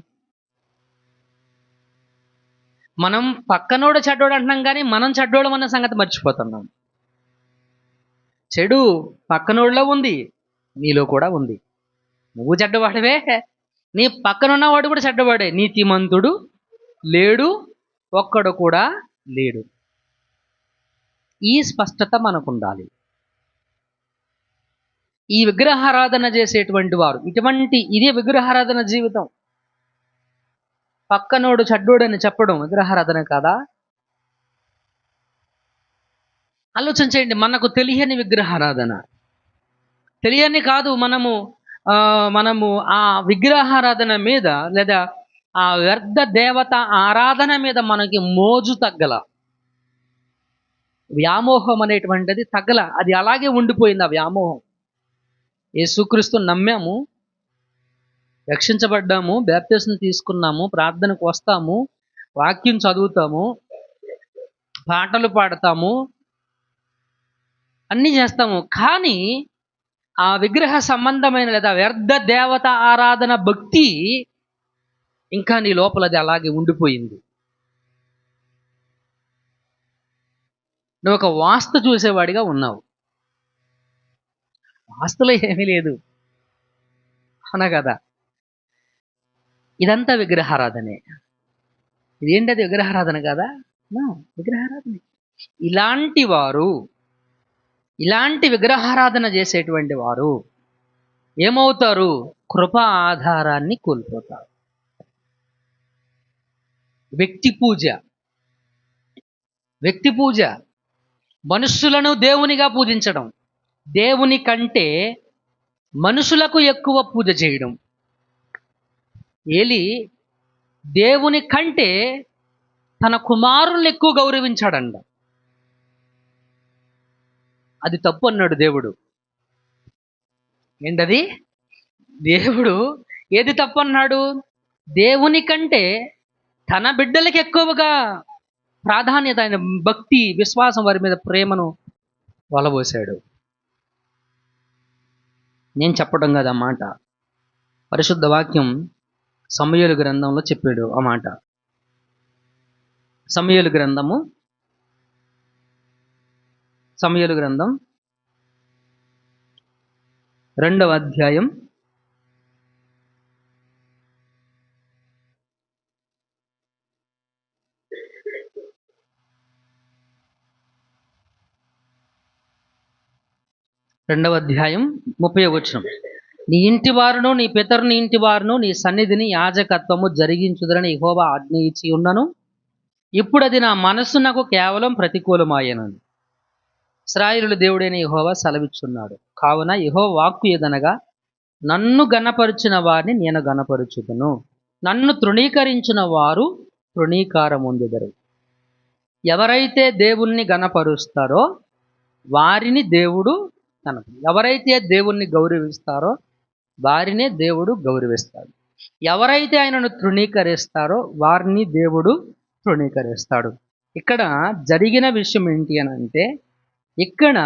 మనం పక్కనోడు చెడ్డోడు అంటున్నాం కానీ మనం చెడ్డోళ్ళం అన్న సంగతి మర్చిపోతున్నాం. చెడు పక్కనోళ్ళలో ఉంది, నీలో కూడా ఉంది. నువ్వు చెడ్డవాడివే, నీ పక్కనున్నవాడు కూడా చెడ్డవాడే. నీతిమంతుడు లేడు, ఒక్కడు కూడా లేడు. ఈ స్పష్టత మనకు ఉండాలి. ఈ విగ్రహారాధన చేసేటువంటి వారు ఇదే విగ్రహారాధన జీవితం. పక్కనోడు చెడ్డోడని చెప్పడం విగ్రహారాధన కాదా? ఆలోచన చేయండి. మనకు తెలియని విగ్రహారాధన, తెలియని కాదు, మనము ఆ విగ్రహారాధన మీద లేదా ఆ వ్యర్థ దేవత ఆరాధన మీద మనకి మోజు తగ్గల, వ్యామోహం అనేటువంటిది తగ్గల. అది అలాగే ఉండిపోయింది. ఆ వ్యామోహం. యేసుక్రీస్తు నమ్మాము, రక్షించబడ్డాము, బాప్తిసం తీసుకున్నాము, ప్రార్థనకు వస్తాము, వాక్యం చదువుతాము, పాటలు పాడతాము, అన్నీ చేస్తాము. కానీ ఆ విగ్రహ సంబంధమైన లేదా వ్యర్థ దేవత ఆరాధన భక్తి ఇంకా నీ లోపల అది అలాగే ఉండిపోయింది. నువ్వు ఒక వాస్తు చూసేవాడిగా ఉన్నావు. వాస్తులో ఏమీ లేదు, అవునా కదా? ఇదంతా విగ్రహారాధనే. ఇదేంటది? విగ్రహారాధన కదా? విగ్రహారాధనే. ఇలాంటి విగ్రహారాధన చేసేటువంటి వారు ఏమవుతారు? కృప ఆధారాన్ని కోల్పోతారు. వ్యక్తి పూజ, మనుష్యులను దేవునిగా పూజించడం, దేవుని కంటే మనుషులకు ఎక్కువ పూజ చేయడం. ఏలి దేవుని కంటే తన కుమారుల్ని ఎక్కువ గౌరవించాడంట. అది తప్పు అన్నాడు దేవుడు. ఏంటది? దేవుడు ఏది తప్పు అన్నాడు? దేవుని కంటే తన బిడ్డలకి ఎక్కువగా ప్రాధాన్యత, ఆయన భక్తి, విశ్వాసం, వారి మీద ప్రేమను వలబోసాడు. నేను చెప్పడం కదా మాట, పరిశుద్ధ వాక్యం సమూయేలు గ్రంథంలో చెప్పాడు ఆ మాట. సమూయేలు గ్రంథం 2వ అధ్యాయం 30వ వచనం. నీ ఇంటి వారును నీ పితరుని ఇంటి వారును నీ సన్నిధిని యాజకత్వము జరిగించుదరని యెహోవా ఆజ్ఞ ఇచ్చి ఉన్నను. ఇప్పుడు అది నా మనస్సునకు కేవలం ప్రతికూలమాయను. ఇశ్రాయేలు దేవుడైన యెహోవా సెలవిచ్చున్నాడు. కావున యెహోవా వాక్కు ఏదనగా, నన్ను గణపరిచిన వారిని నేను గణపరుచుదును, నన్ను తృణీకరించిన వారు తృణీకారముందెదరు. ఎవరైతే దేవుణ్ణి గణపరుస్తారో వారిని దేవుడు ఎవరైతే దేవుణ్ణి గౌరవిస్తారో వారినే దేవుడు గౌరవిస్తాడు. ఎవరైతే ఆయనను తృణీకరిస్తారో వారిని దేవుడు తృణీకరిస్తాడు. ఇక్కడ జరిగిన విషయం ఏంటి అని అంటే, ఇక్కడ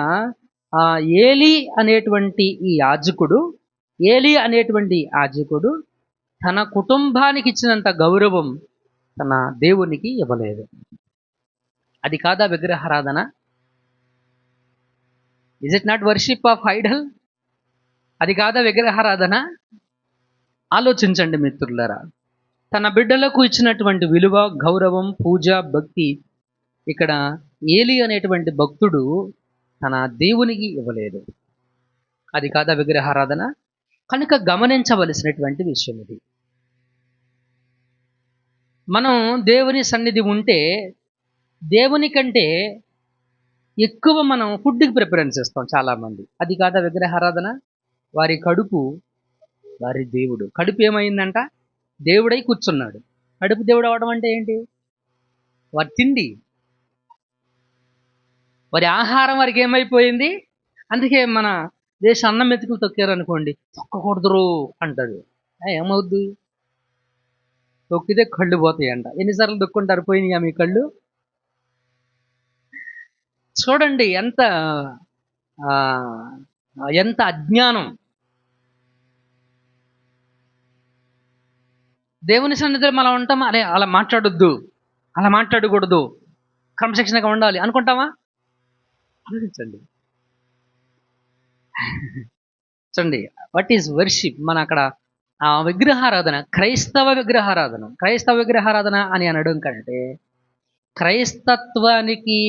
ఏలీ అనేటువంటి యాజకుడు తన కుటుంబానికి ఇచ్చినంత గౌరవం తన దేవునికి ఇవ్వలేదు. అది కాదా విగ్రహారాధన? Is it not worship of Idol? అది కాదా విగ్రహారాధన? ఆలోచించండి మిత్రులారా. తన బిడ్డలకు ఇచ్చినటువంటి విలువ, గౌరవం, పూజ, భక్తి ఇక్కడ ఏలీ అనేటువంటి భక్తుడు తన దేవునికి ఇవ్వలేదు. అది కాదా విగ్రహారాధన? కనుక గమనించవలసినటువంటి విషయం ఇది. మనం దేవుని సన్నిధి ఉంటే దేవుని కంటే ఎక్కువ మనం ఫుడ్కి ప్రిఫరెన్స్ ఇస్తాం చాలామంది. అది కాదా విగ్రహారాధన? వారి కడుపు వారి దేవుడు. కడుపు ఏమైందంట? దేవుడై కూర్చున్నాడు. కడుపు దేవుడు అవడం అంటే ఏంటి? వారి తిండి, వారి ఆహారం వారికి ఏమైపోయింది? అందుకే మన దేశ అన్నం మెతుకులు తొక్కారనుకోండి, తొక్కకూడదురు అంటాడు. ఏమవుద్ది? తొక్కితే కళ్ళు పోతాయి అంట. ఎన్నిసార్లు తొక్కుంటారు? పోయినాయా మీ కళ్ళు? చూడండి ఎంత అజ్ఞానం. దేవుని సన్నిధిలో మనం ఉంటామా? అరే అలా మాట్లాడొద్దు, అలా మాట్లాడకూడదు, క్రమశిక్షణగా ఉండాలి అనుకుంటామా? ఆలోచించండి. చూడండి, వాట్ ఈజ్ వర్షిప్? మన అక్కడ విగ్రహారాధన, క్రైస్తవ విగ్రహారాధన అని అనడం కంటే క్రైస్తత్వానికి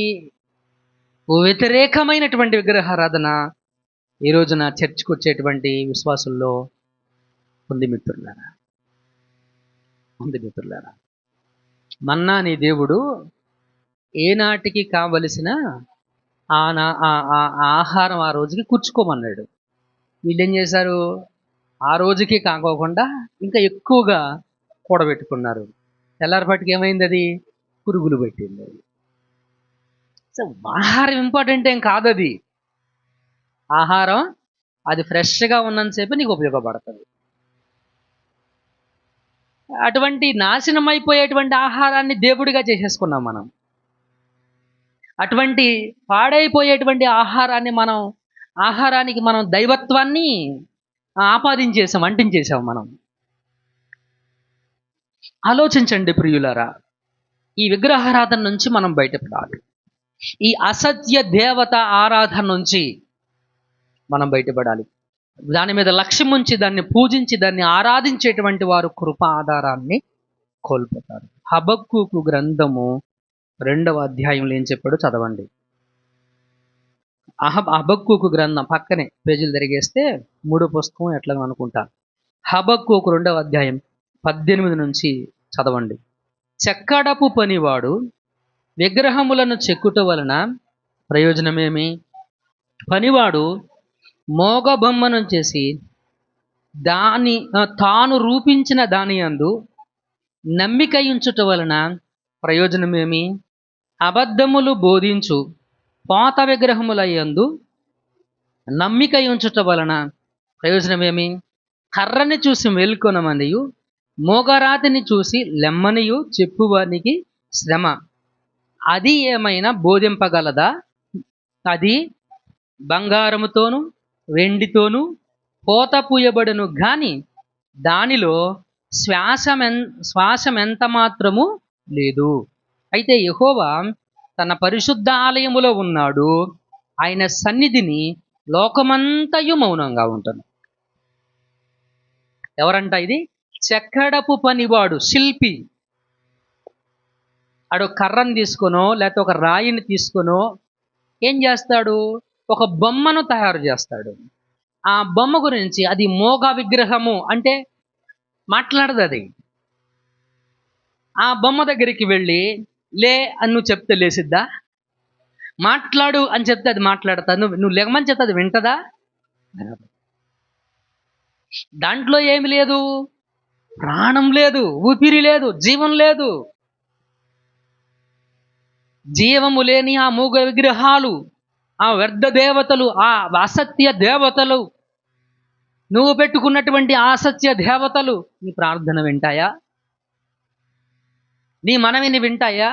వ్యతిరేకమైనటువంటి విగ్రహారాధన ఈ రోజున చర్చికి వచ్చేటువంటి విశ్వాసుల్లో ఉంది మిత్రులారా. మన్నా నీ దేవుడు ఏనాటికి కావలసిన ఆహారం ఆ రోజుకి కూర్చుకోమన్నాడు. వీళ్ళేం చేశారు? ఆ రోజుకి కాకోకుండా ఇంకా ఎక్కువగా కూడబెట్టుకున్నారు. తెల్లారిపాటికి ఏమైంది? అది పురుగులు పెట్టింది. ఆహారం ఇంపార్టెంట్ ఏం కాదు. అది ఆహారం అది ఫ్రెష్గా ఉన్నంతసేపు నీకు ఉపయోగపడుతుంది. అటువంటి నాశనం అయిపోయేటువంటి ఆహారాన్ని దేవుడిగా చేసేసుకున్నాం మనం. అటువంటి పాడైపోయేటువంటి ఆహారానికి మనం దైవత్వాన్ని ఆపాదించేసాం, అంటించేసాం మనం. ఆలోచించండి ప్రియులారా. ఈ విగ్రహారాధన నుంచి మనం బయటపడాలి. ఈ అసత్య దేవత ఆరాధన నుంచి మనం బయటపడాలి. దాని మీద లక్ష్యం ఉంచి దాన్ని పూజించి దాన్ని ఆరాధించేటువంటి వారు కృప ఆధారాన్ని కోల్పోతారు. హబక్కూకు గ్రంథము 2వ అధ్యాయంలో ఏం చెప్పాడో చదవండి. హబక్కూకు గ్రంథం పక్కనే పేజీలు తిరిగేస్తే 3వ పుస్తకం ఎట్లాగో అనుకుంటా. హబక్కూకు 2వ అధ్యాయం 18 నుంచి చదవండి. చెక్కడపు పనివాడు విగ్రహములను చెక్కుట వలన ప్రయోజనమేమి? పనివాడు మోగబొమ్మను చేసి తాను రూపించిన దాని యందు నమ్మిక ఉంచుట వలన ప్రయోజనమేమి? అబద్ధములు బోధించు పాత విగ్రహముల యందు నమ్మిక ఉంచుట వలన ప్రయోజనమేమి? కర్రని చూసి మేల్కొనమనియు మోగరాతిని చూసి లెమ్మనియు చెప్పువానికి శ్రమ. అది ఏమైనా బోధింపగలదా? అది బంగారముతోనూ వెండితోనూ పోత పూయబడును గాని దానిలో శ్వాసమెంత మాత్రము లేదు. అయితే యెహోవా తన పరిశుద్ధ ఆలయములో ఉన్నాడు. ఆయన సన్నిధిని లోకమంతయు మౌనంగా ఉంటుంది. ఎవరంట ఇది? చెక్కడపు పనివాడు, శిల్పి. ఆడు కర్రను తీసుకొనో లేకపోతే ఒక రాయిని తీసుకొనో ఏం చేస్తాడు? ఒక బొమ్మను తయారు చేస్తాడు. ఆ బొమ్మ గురించి, అది మోగ విగ్రహము అంటే మాట్లాడదు అది. ఆ బొమ్మ దగ్గరికి వెళ్ళి లే అని నువ్వు చెప్తే లేసిద్దా? మాట్లాడు అని చెప్తే అది మాట్లాడతా? నువ్వు లెగమని చెప్తే అది వింటదా? దాంట్లో ఏమి లేదు, ప్రాణం లేదు, ఊపిరి లేదు, జీవం లేదు. జీవము లేని ఆ మూగ విగ్రహాలు, ఆ వ్యర్థ దేవతలు, ఆ అసత్య దేవతలు, నువ్వు పెట్టుకున్నటువంటి అసత్య దేవతలు నీ ప్రార్థన వింటాయా? నీ మనవిని వింటాయా?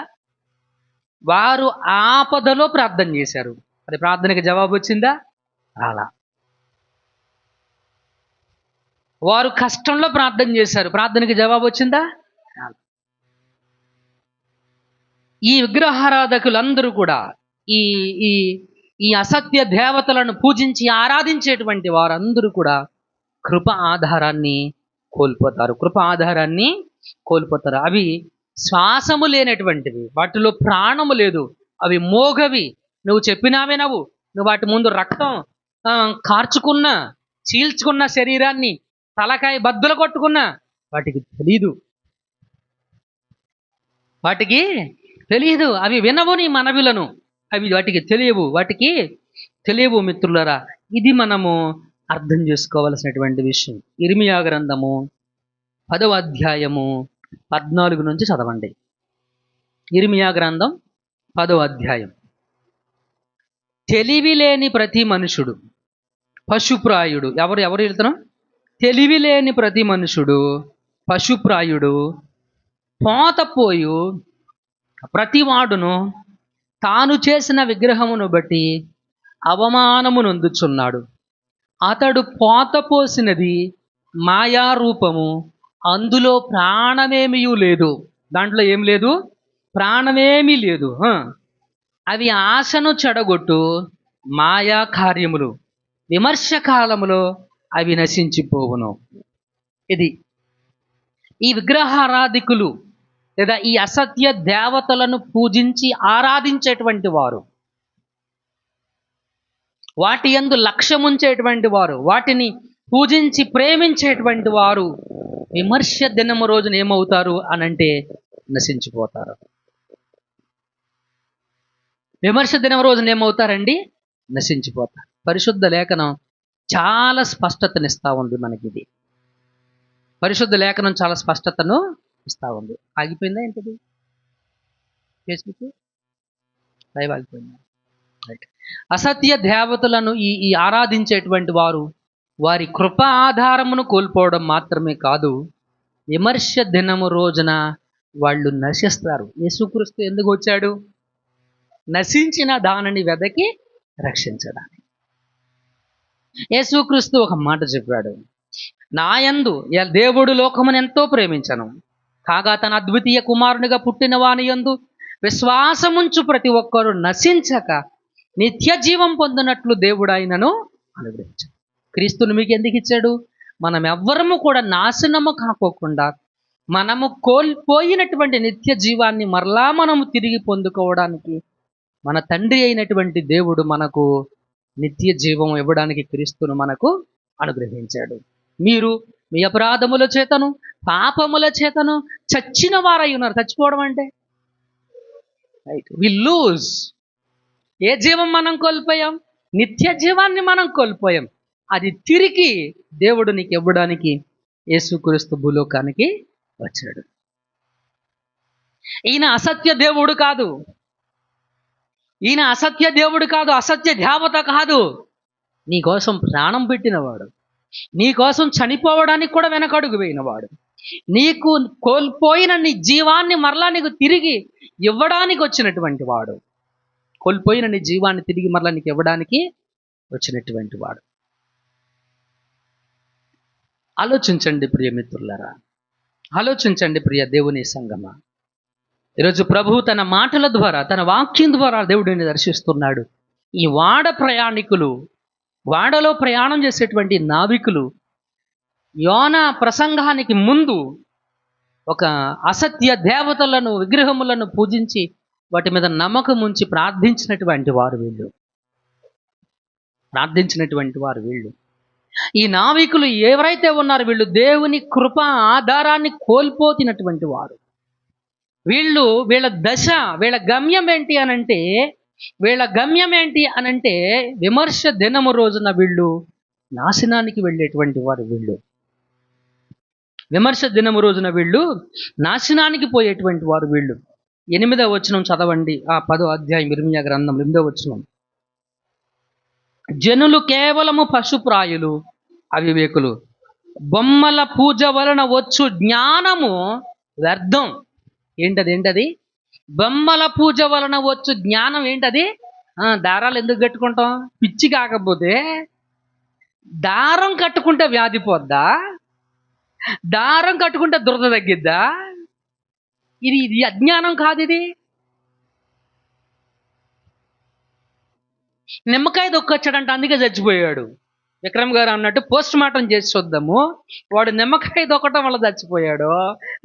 వారు ఆపదలో ప్రార్థన చేశారు, అది ప్రార్థనకి జవాబు వచ్చిందా? అలా. వారు కష్టంలో ప్రార్థన చేశారు, ప్రార్థనకి జవాబు వచ్చిందా? ఈ విగ్రహారాధకులందరూ కూడా ఈ ఈ ఈ అసత్య దేవతలను పూజించి ఆరాధించేటువంటి వారందరూ కూడా కృప ఆధారాన్ని కోల్పోతారు, కృప ఆధారాన్ని కోల్పోతారు. అవి శ్వాసము లేనటువంటివి, వాటిలో ప్రాణము లేదు, అవి మోగవి. నువ్వు చెప్పినా వినవు. నువ్వు వాటి ముందు రక్తం కార్చుకున్నా, చీల్చుకున్న శరీరాన్ని తలకాయ బద్దలు కొట్టుకున్నా వాటికి తెలీదు, వాటికి తెలియదు. అవి వినవు నీ మనవిలను, అవి వాటికి తెలియవు మిత్రులరా. ఇది మనము అర్థం చేసుకోవలసినటువంటి విషయం. ఇర్మియా గ్రంథము 10వ అధ్యాయము 14 నుంచి చదవండి. ఇర్మియా గ్రంథం 10వ అధ్యాయం. తెలివి లేని ప్రతి మనుషుడు పశుప్రాయుడు. ఎవరు వెళ్తున్నాం? తెలివి లేని ప్రతి మనుషుడు పశుప్రాయుడు, పోతపోయు ప్రతివాడును తాను చేసిన విగ్రహమును బట్టి అవమానము నొందుచున్నాడు. అతడు పోతపోసినది మాయారూపము, అందులో ప్రాణమేమీ లేదు. దాంట్లో ఏం లేదు, ప్రాణమేమీ లేదు. అవి ఆశను చెడగొట్టు మాయా కార్యములు, విమర్శ కాలములో అవి నశించిపోవును. ఇది ఈ విగ్రహారాధికులు లేదా ఈ అసత్య దేవతలను పూజించి ఆరాధించేటువంటి వారు, వాటి యందు లక్ష్యముంచేటువంటి వారు, వాటిని పూజించి ప్రేమించేటువంటి వారు విమర్శ దినము రోజున ఏమవుతారు అనంటే నశించిపోతారు. విమర్శ దినం రోజున ఏమవుతారండి? నశించిపోతారు. పరిశుద్ధ లేఖనం చాలా స్పష్టతనిస్తూ ఉంది మనకి. ఇది పరిశుద్ధ లేఖనం చాలా స్పష్టతను ఇస్తూ ఉంది. ఆగిపోయిందా ఏంటిది? ఫేస్బుక్ లైవ్ ఆగిపోయిందా? రైట్. అసత్య దేవతలను ఈ ఆరాధించేటువంటి వారు వారి కృప ఆధారమును కోల్పోవడం మాత్రమే కాదు, విమర్శ దినము రోజున వాళ్ళు నశిస్తారు. యేసుక్రీస్తు ఎందుకు వచ్చాడు? నశించిన దానిని వెదకి రక్షించడానికి. యేసుక్రీస్తు ఒక మాట చెప్పాడు, నాయందు దేవుడు లోకమును ఎంతో ప్రేమించను, కాగా తన అద్వితీయ కుమారునిగా పుట్టిన వాని యందు విశ్వాసముంచు ప్రతి ఒక్కరు నశించక నిత్య జీవం పొందినట్లు దేవుడు ఆయనను అనుగ్రహించాడు. క్రీస్తుని మీకు ఎందుకు ఇచ్చాడు? మనం ఎవ్వరము కూడా నాశనము కాకోకుండా మనము కోల్పోయినటువంటి నిత్య జీవాన్ని మరలా మనము తిరిగి పొందుకోవడానికి మన తండ్రి అయినటువంటి దేవుడు మనకు నిత్య జీవం ఇవ్వడానికి క్రీస్తును మనకు అనుగ్రహించాడు. మీరు మీ అపరాధముల చేతను పాపముల చేతను చచ్చిన వారై ఉన్నారు. చచ్చిపోవడం అంటే రైట్, వి లూజ్. ఏ జీవం మనం కోల్పోయాం? నిత్య జీవాన్ని మనం కోల్పోయాం. అది తిరిగి దేవుడు నీకు ఇవ్వడానికి యేసుక్రీస్తు భూలోకానికి వచ్చాడు. ఈయన అసత్య దేవుడు కాదు, ఈయన అసత్య దేవుడు కాదు, అసత్య దేవత కాదు. నీకోసం ప్రాణం పెట్టినవాడు, నీకోసం చనిపోవడానికి కూడా వెనకడుగు వేయినవాడు, నీకు కోల్పోయిన నీ జీవాన్ని మరలా నీకు తిరిగి ఇవ్వడానికి వచ్చినటువంటి వాడు, కోల్పోయిన నీ జీవాన్ని తిరిగి మరలా నీకు ఇవ్వడానికి వచ్చినటువంటి వాడు. ఆలోచించండి ప్రియ మిత్రులారా, ఆలోచించండి ప్రియ దేవుని సంగమా. ఈరోజు ప్రభువు తన మాటల ద్వారా, తన వాక్యం ద్వారా దేవుడిని దర్శిస్తున్నాడు. ఈ వాడలో ప్రయాణం చేసేటువంటి నావికులు యోనా ప్రసంగానికి ముందు ఒక అసత్య దేవతలను, విగ్రహములను పూజించి వాటి మీద నమ్మకం ఉంచి ప్రార్థించినటువంటి వారు వీళ్ళు. ఈ నావికులు ఎవరైతే ఉన్నారో వీళ్ళు దేవుని కృప ఆధారాన్ని కోల్పోతున్నటువంటి వారు. వీళ్ళ దశ, వీళ్ళ గమ్యం ఏంటి అనంటే విమర్శ దినము రోజున వీళ్ళు నాశనానికి వెళ్ళేటువంటి వారు. విమర్శ దినము రోజున వీళ్ళు నాశనానికి పోయేటువంటి వారు. 8వ వచనం చదవండి. 10వ అధ్యాయం ఇర్మీయా గ్రంథం 8వ వచనం. జనులు కేవలము పశుప్రాయులు, అవివేకులు. బొమ్మల పూజ వలన వచ్చు జ్ఞానము వ్యర్థం. ఏంటది? బొమ్మల పూజ వలన వచ్చు జ్ఞానం ఏంటది? దారాలు ఎందుకు కట్టుకుంటాం? పిచ్చి కాకపోతే దారం కట్టుకుంటే వ్యాధి పోద్దా? దారం కట్టుకుంటే దురద తగ్గిద్దా? ఇది అజ్ఞానం కాదు. ఇది నిమ్మకాయ దొక్కొచ్చాడంట, అందుకే చచ్చిపోయాడు. విక్రమ్ గారు అన్నట్టు పోస్ట్ మార్టం చేసి చూద్దాము, వాడు నిమ్మకాయ దొక్కటం వల్ల చచ్చిపోయాడో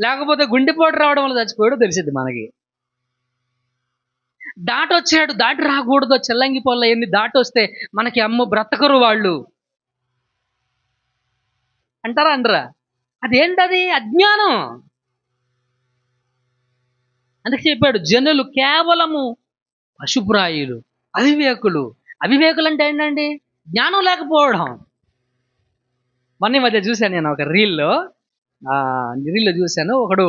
లేకపోతే గుండెపోటు రావడం వల్ల చచ్చిపోయాడో తెలిసింది మనకి. దాటొచ్చాడు, దాటి రాకూడదు. చెల్లంగి పొల్ల ఎన్ని దాటొస్తే మనకి అమ్మ బ్రతకరు వాళ్ళు అంటారా? అదేంటది? అజ్ఞానం. అందుకే చెప్పాడు, జనులు కేవలము పశుప్రాయులు, అవివేకులు. అవివేకులు అంటే ఏంటండి? జ్ఞానం లేకపోవడం. మొన్న మధ్య చూశాను నేను ఒక రీల్లో చూశాను. ఒకడు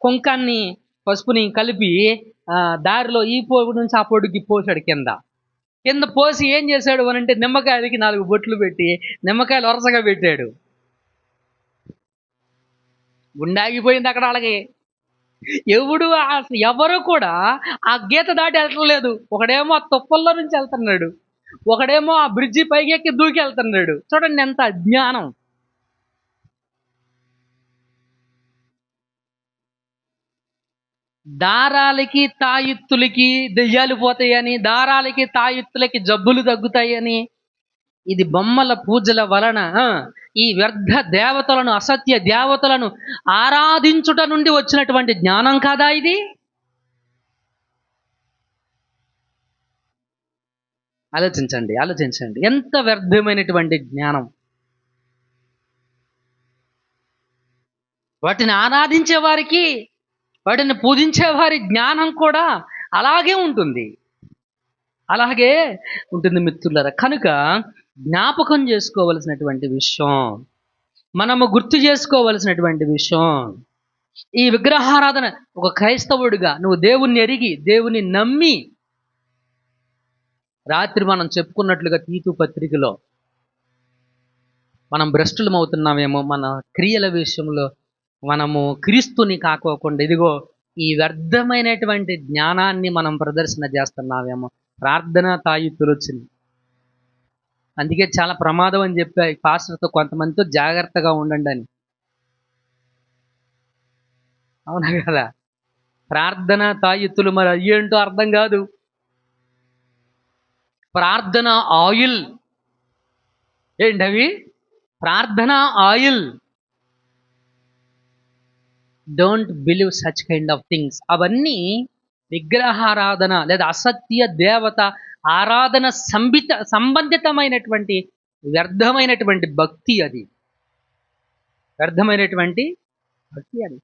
కుంకాన్ని పసుపుని కలిపి దారిలో ఈ పొడుగు నుంచి ఆ పొడుగుకి పోసాడు. కింద పోసి ఏం చేశాడు అనంటే నిమ్మకాయలకి 4 బొట్లు పెట్టి నిమ్మకాయలు వరుసగా పెట్టాడు. గుండాగిపోయింది అక్కడ. అలాగే ఎవరు కూడా ఆ గీత దాటి వెళ్ళట్లేదు. ఒకడేమో ఆ తుప్పల్లో నుంచి వెళ్తున్నాడు, ఒకడేమో ఆ బ్రిడ్జి పైకి దూకి వెళ్తున్నాడు. చూడండి ఎంత అజ్ఞానం. దారాలకి తాయిత్తులకి దెయ్యాలు పోతాయని, దారాలకి తాయిత్తులకి జబ్బులు తగ్గుతాయని, ఇది బొమ్మల పూజల వలన ఈ వ్యర్థ దేవతలను, అసత్య దేవతలను ఆరాధించుట నుండి వచ్చినటువంటి జ్ఞానం కాదా ఇది? ఆలోచించండి ఎంత వ్యర్థమైనటువంటి జ్ఞానం. వాటిని ఆరాధించే వారికి, వాటిని పూజించే వారి జ్ఞానం కూడా అలాగే ఉంటుంది మిత్రులారా. కనుక జ్ఞాపకం చేసుకోవలసినటువంటి విషయం, మనము గుర్తు చేసుకోవలసినటువంటి విషయం, ఈ విగ్రహారాధన ఒక క్రైస్తవుడిగా నువ్వు దేవుణ్ణి ఎరిగి దేవుని నమ్మి, రాత్రి మనం చెప్పుకున్నట్లుగా తీతు పత్రికలో మనం భ్రష్టులం అవుతున్నామేమో, మన క్రియల విషయంలో మనము క్రీస్తుని కాకోకుండా ఇదిగో ఈ వ్యర్థమైనటువంటి జ్ఞానాన్ని మనం ప్రదర్శన చేస్తున్నామేమో. ప్రార్థన తాయిత్తులు వచ్చింది. అందుకే చాలా ప్రమాదం అని చెప్పా పాస్టర్తో, కొంతమందితో జాగ్రత్తగా ఉండండి అని. అవునా కదా? ప్రార్థన తాయిత్తులు మరి అయ్యేంటో అర్థం కాదు. ప్రార్థన ఆయిల్ ఏంటవి? ప్రార్థన oil. Don't believe such kind of things. అవన్నీ విగ్రహారాధన లేదా అసత్య దేవత ఆరాధన సంబంధితమైనటువంటి వ్యర్థమైనటువంటి భక్తి. అది వ్యర్థమైనటువంటి భక్తి. అది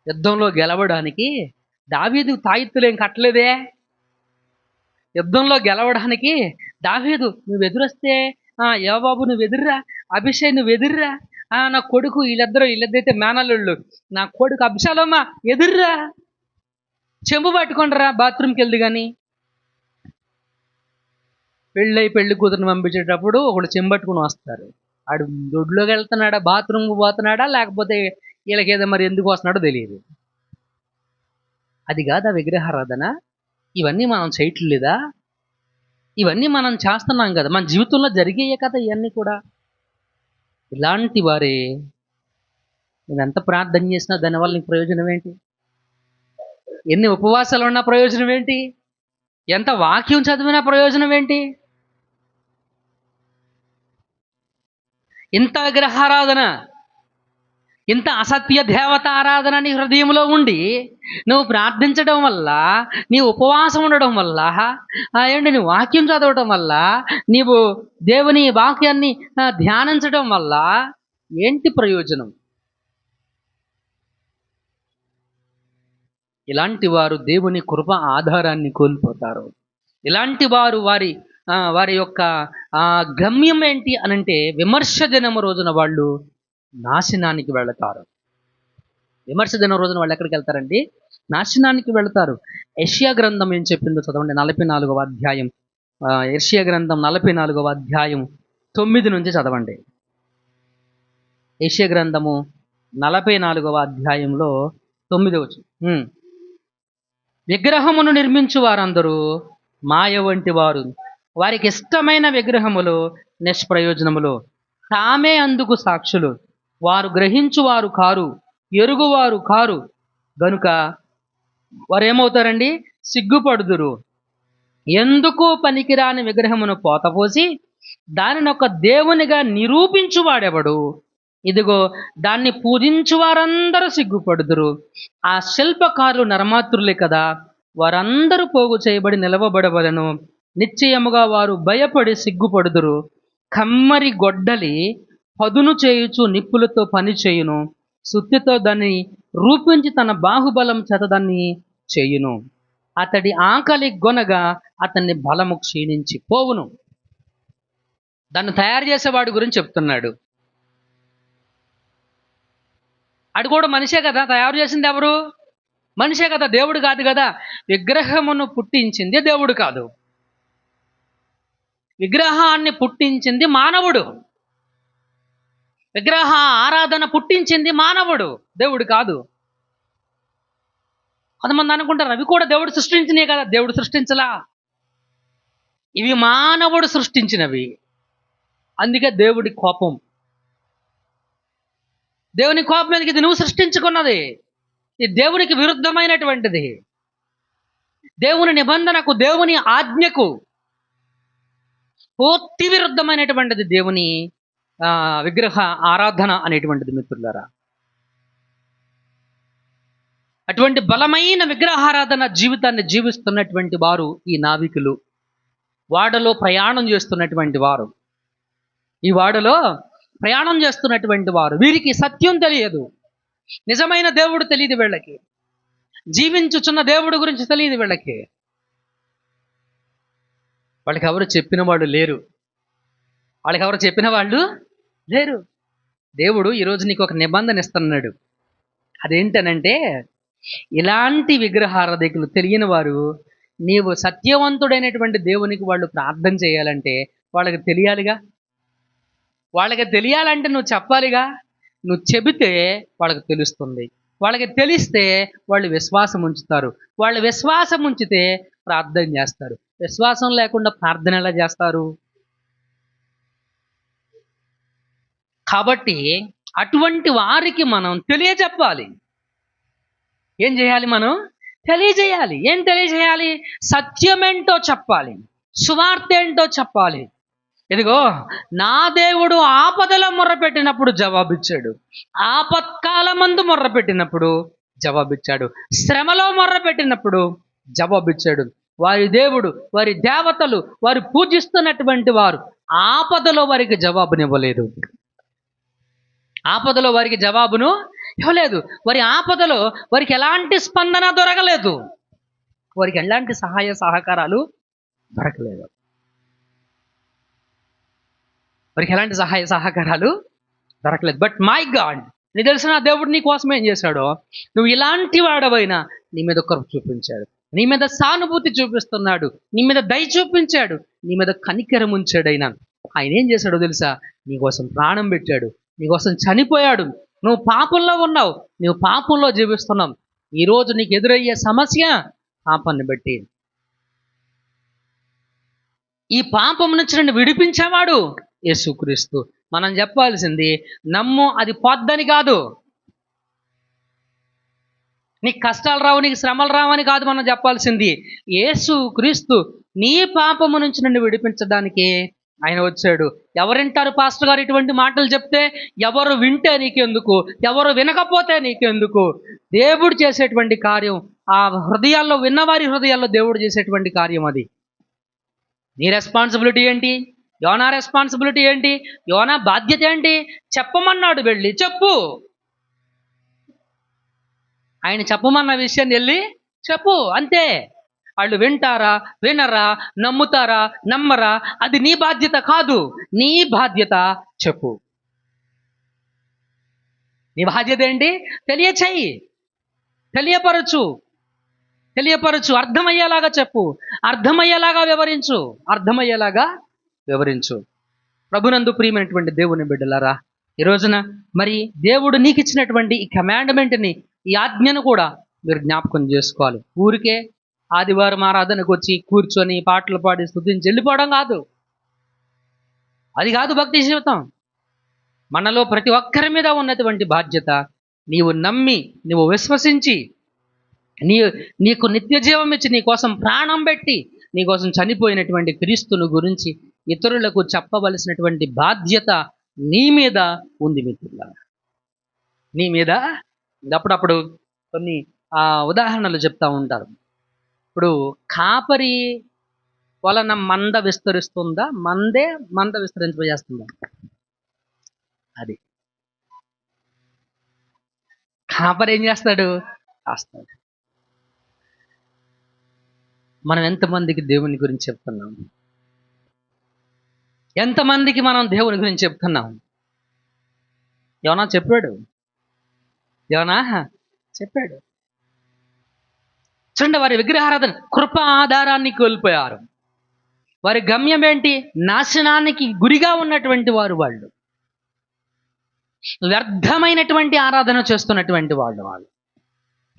యుద్ధంలో గెలవడానికి దావీదు తాయిత్తులేం కట్టలేదే. యుద్ధంలో గెలవడానికి దావీదు నువ్వు ఎదురొస్తే యోవాబు నువ్వు ఎదుర్రా, అభిషేక్ నువ్వు ఎదుర్రా, నా కొడుకు వీళ్ళిద్దరైతే మేనల్లుళ్ళు, నా కొడుకు అభిషాలమ్మ ఎదుర్రా, చెంబు పట్టుకుంటారా బాత్రూమ్కి వెళ్దు. కానీ పెళ్ళి కూతురుని పంపించేటప్పుడు ఒకడు చెంబు పట్టుకుని వస్తారు. ఆడు దొడ్లోకి వెళ్తున్నాడా, బాత్రూమ్కి పోతున్నాడా, లేకపోతే వీళ్ళకేదో మరి ఎందుకు వస్తున్నాడో తెలియదు. అది కాదా విగ్రహారాధన? ఇవన్నీ మనం చేయట్లేదా? ఇవన్నీ మనం చేస్తున్నాం కదా, మన జీవితంలో జరిగేయే కదా ఇవన్నీ కూడా. ఇలాంటి వారే నువ్వు ఎంత ప్రార్థన చేసినా దానివల్ల నీకు ప్రయోజనం ఏంటి? ఎన్ని ఉపవాసాలు ఉన్నా ప్రయోజనం ఏంటి? ఎంత వాక్యం చదివినా ప్రయోజనం ఏంటి? ఇంత విగ్రహారాధన, ఇంత అసత్య దేవత ఆరాధన నీ హృదయంలో ఉండి నువ్వు ప్రార్థించడం వల్ల, నీ ఉపవాసం ఉండడం వల్ల, ఏంటి నీ వాక్యం చదవడం వల్ల, నీవు దేవుని వాక్యాన్ని ధ్యానించడం వల్ల ఏంటి ప్రయోజనం? ఇలాంటి వారు దేవుని కృప ఆధారాన్ని కోల్పోతారు. ఇలాంటి వారు వారి యొక్క గమ్యం ఏంటి అనంటే విమర్శ దినము రోజున వాళ్ళు నాశనానికి వెళతారు. విమర్శ దినం రోజున వాళ్ళు ఎక్కడికి వెళ్తారండి? నాశనానికి వెళతారు. యెషయా గ్రంథం ఏం చెప్పిందో చదవండి. 44వ అధ్యాయం, యెషయా గ్రంథం 44వ అధ్యాయం 9 నుంచి చదవండి. యెషయా గ్రంథము 44వ అధ్యాయంలో 9వ వచనం. విగ్రహమును నిర్మించు వారందరూ మాయ వంటి వారు, వారికి ఇష్టమైన విగ్రహములు నిష్ప్రయోజనములు, తామే అందుకు సాక్షులు. వారు గ్రహించువారు కారు, ఎరుగువారు కారు గనుక వారు ఏమవుతారండి? సిగ్గుపడుదురు. ఎందుకు పనికిరాని విగ్రహమును పోతపోసి దానిని ఒక దేవునిగా నిరూపించువాడెవడు? ఇదిగో దాన్ని పూజించు వారందరూ సిగ్గుపడుదురు. ఆ శిల్పకారులు నరమాత్రులే కదా, వారందరూ పోగు చేయబడి నిలవబడవలను. నిశ్చయముగా వారు భయపడి సిగ్గుపడుదురు. కమ్మరి గొడ్డలి పదును చేయుచు నిప్పులతో పని చేయును, సుత్తితో దాన్ని రూపించి తన బాహుబలం చేత దాన్ని చేయును. అతడి ఆకలి గొనగా అతన్ని బలము క్షీణించి పోవును. దాన్ని తయారు చేసేవాడి గురించి చెప్తున్నాడు. అడు కూడా మనిషే కదా, తయారు చేసింది ఎవరు? మనిషే కదా, దేవుడు కాదు కదా. విగ్రహమును పుట్టించింది దేవుడు కాదు, విగ్రహాన్ని పుట్టించింది మానవుడు. విగ్రహ ఆరాధన పుట్టించింది మానవుడు, దేవుడు కాదు. కొంతమంది అనుకుంటారు అవి కూడా దేవుడు సృష్టించినవి కదా. దేవుడు సృష్టించలా, ఇవి మానవుడు సృష్టించినవి. అందుకే దేవుడి కోపం. దేవుని కోపం మీదకి ఇది నువ్వు సృష్టించుకున్నది. ఇది దేవునికి విరుద్ధమైనటువంటిది. దేవుని నిబంధనకు, దేవుని ఆజ్ఞకు పూర్తి విరుద్ధమైనటువంటిది దేవుని విగ్రహ ఆరాధన అనేటువంటిది. మిత్రులారా, అటువంటి బలమైన విగ్రహారాధన జీవితాన్ని జీవిస్తున్నటువంటి వారు ఈ నావికులు, వాడలో ప్రయాణం చేస్తున్నటువంటి వారు, ఈ వాడలో ప్రయాణం చేస్తున్నటువంటి వారు. వీరికి సత్యం తెలియదు, నిజమైన దేవుడు తెలియదు వీళ్ళకి, జీవించుచున్న దేవుడు గురించి తెలియదు వీళ్ళకి. వాళ్ళకి ఎవరు చెప్పిన వాళ్ళు లేరు, వాళ్ళకి ఎవరు చెప్పిన వాళ్ళు లేరు. దేవుడు ఈరోజు నీకు ఒక నిబంధన ఇస్తున్నాడు. అదేంటనంటే, ఇలాంటి విగ్రహారాధికులు తెలియని వారు, నీవు సత్యవంతుడైనటువంటి దేవునికి వాళ్ళు ప్రార్థన చేయాలంటే వాళ్ళకి తెలియాలిగా. వాళ్ళకి తెలియాలంటే నువ్వు చెప్పాలిగా. నువ్వు చెబితే వాళ్ళకి తెలుస్తుంది. వాళ్ళకి తెలిస్తే వాళ్ళు విశ్వాసం ఉంచుతారు. వాళ్ళు విశ్వాసం ఉంచితే ప్రార్థన చేస్తారు. విశ్వాసం లేకుండా ప్రార్థన ఎలా చేస్తారు? కాబట్టి అటువంటి వారికి మనం తెలియజెప్పాలి. ఏం చేయాలి? మనం తెలియజేయాలి. ఏం తెలియజేయాలి? సత్యమేంటో చెప్పాలి, సువార్త ఏంటో చెప్పాలి. ఇదిగో నా దేవుడు ఆపదలో మొర్రపెట్టినప్పుడు జవాబిచ్చాడు, ఆపత్కాలమందు మొర్రపెట్టినప్పుడు జవాబిచ్చాడు, శ్రమలో మొర్రపెట్టినప్పుడు జవాబిచ్చాడు. వారి దేవుడు, వారి దేవతలు, వారు పూజిస్తున్నటువంటి వారు ఆపదలో వారికి జవాబునివ్వలేదు. ఆపదలో వారికి జవాబును ఇవ్వలేదు. వారి ఆపదలో వారికి ఎలాంటి స్పందన దొరకలేదు, వారికి ఎలాంటి సహాయ సహకారాలు దొరకలేదు. వారికి ఎలాంటి సహాయ సహకారాలు దొరకలేదు. బట్ మై గాడ్, నీ తెలిసిన దేవుడు నీ కోసం ఏం చేశాడో, నువ్వు ఇలాంటి వాడవైనా నీ మీద కృప చూపించాడు, నీ మీద సానుభూతి చూపిస్తున్నాడు, నీ మీద దయ చూపించాడు, నీ మీద కనికరం ఉంచాడు. ఆయన ఏం చేశాడో తెలుసా? నీకోసం ప్రాణం పెట్టాడు, నీకోసం చనిపోయాడు. నువ్వు పాపంలో ఉన్నావు, నువ్వు పాపంలో జీవిస్తున్నావు. ఈరోజు నీకు ఎదురయ్యే సమస్య పాపాన్ని బట్టి. ఈ పాపం నుంచి నన్ను విడిపించేవాడు యేసుక్రీస్తు. మనం చెప్పాల్సింది నమ్ము, అది పొద్దని కాదు. నీకు కష్టాలు రావు, నీకు శ్రమలు రావని కాదు మనం చెప్పాల్సింది. యేసుక్రీస్తు నీ పాపము నుంచి నన్ను విడిపించడానికి ఆయన వచ్చాడు. ఎవరింటారు పాస్టర్ గారు ఇటువంటి మాటలు చెప్తే? ఎవరు వింటే నీకెందుకు, ఎవరు వినకపోతే నీకెందుకు? దేవుడు చేసేటువంటి కార్యం, ఆ హృదయాల్లో, విన్నవారి హృదయాల్లో దేవుడు చేసేటువంటి కార్యం అది. నీ రెస్పాన్సిబిలిటీ ఏంటి? యోనా రెస్పాన్సిబిలిటీ ఏంటి? యోనా బాధ్యత ఏంటి? చెప్పమన్నాడు, వెళ్ళి చెప్పు. ఆయన చెప్పమన్న విషయాన్ని వెళ్ళి చెప్పు, అంతే. వాళ్ళు వింటారా, వినరా, నమ్ముతారా, నమ్మరా, అది నీ బాధ్యత కాదు. నీ బాధ్యత చెప్పు. నీ బాధ్యత ఏంటి? తెలియచేయి, తెలియపరచు, అర్థమయ్యేలాగా చెప్పు, అర్థమయ్యేలాగా వివరించు, ప్రభునందు ప్రియమైనటువంటి దేవుని బిడ్డలారా, ఈ రోజున మరి దేవుడు నీకు ఇచ్చినటువంటి ఈ కమాండ్మెంట్ని, ఈ ఆజ్ఞను కూడా మీరు జ్ఞాపకం చేసుకోవాలి. ఊరికే ఆదివారం ఆరాధనకు వచ్చి కూర్చొని పాటలు పాడి స్తుతించి వెళ్ళిపోవడం కాదు. అది కాదు భక్తి జీవితం. మనలో ప్రతి ఒక్కరి మీద ఉన్నటువంటి బాధ్యత, నీవు నమ్మి, నువ్వు విశ్వసించి, నీకు నిత్య జీవం ఇచ్చి, నీ కోసం ప్రాణం పెట్టి, నీ కోసం చనిపోయినటువంటి క్రీస్తును గురించి ఇతరులకు చెప్పవలసినటువంటి బాధ్యత నీ మీద ఉంది మిత్రులారా, నీ మీద. అప్పుడప్పుడు కొన్ని ఉదాహరణలు చెప్తా ఉంటారు. ఇప్పుడు కాపరి వలన మంద విస్తరిస్తుందా, మంద విస్తరింపజేస్తుందా? అది కాపరి ఏం చేస్తాడు? కాస్తాడు. మనం ఎంతమందికి దేవుని గురించి చెప్తున్నాం? ఎంతమందికి మనం దేవుని గురించి చెప్తున్నాం? యోనా చెప్పాడు. చూడండి, వారి విగ్రహారాధన కృప ఆధారాన్ని కోల్పోయారు. వారి గమ్యం ఏంటి? నాశనానికి గురిగా ఉన్నటువంటి వారు. వాళ్ళు వ్యర్థమైనటువంటి ఆరాధన చేస్తున్నటువంటి వాళ్ళు,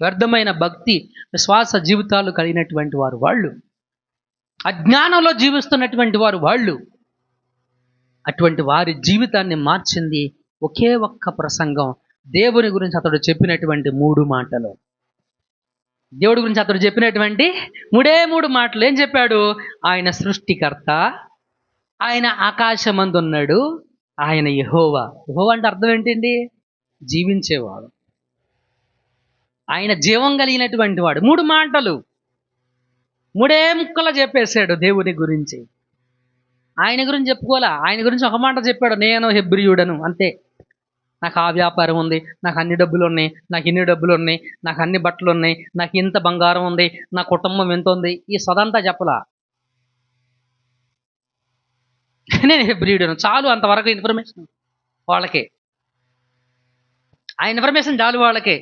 వ్యర్థమైన భక్తి విశ్వాస జీవితాలు కలిగినటువంటి వారు, వాళ్ళు అజ్ఞానంలో జీవిస్తున్నటువంటి వారు. అటువంటి వారి జీవితాన్ని మార్చింది ఒకే ఒక్క ప్రసంగం. దేవుని గురించి అతడు చెప్పినటువంటి 3 మాటలు. దేవుడి గురించి అతడు చెప్పినటువంటి 3 మాటలు. ఏం చెప్పాడు? ఆయన సృష్టికర్త, ఆయన ఆకాశమందున్నాడు, ఆయన యెహోవా. యెహోవా అంటే అర్థం ఏంటండి? జీవించేవాడు, ఆయన జీవం కలిగినటువంటి వాడు. 3 మాటలు, 3 ముక్కలు చెప్పేశాడు దేవుని గురించి. ఆయన గురించి చెప్పుకోవాలా? ఆయన గురించి ఒక మాట చెప్పాడు, నేను హెబ్రీయుడను, అంతే. నాకు ఆ వ్యాపారం ఉంది, నాకు అన్ని డబ్బులు ఉన్నాయి, నాకు ఇన్ని డబ్బులు ఉన్నాయి, నాకు అన్ని బట్టలు ఉన్నాయి, నాకు ఇంత బంగారం ఉంది, నా కుటుంబం ఎంత ఉంది, ఈ సదంతా చెప్పలా. నేను హెబ్రీయుడను చాలు, అంతవరకు ఇన్ఫర్మేషన్ వాళ్ళకే. ఆ ఇన్ఫర్మేషన్ చాలు వాళ్ళకే.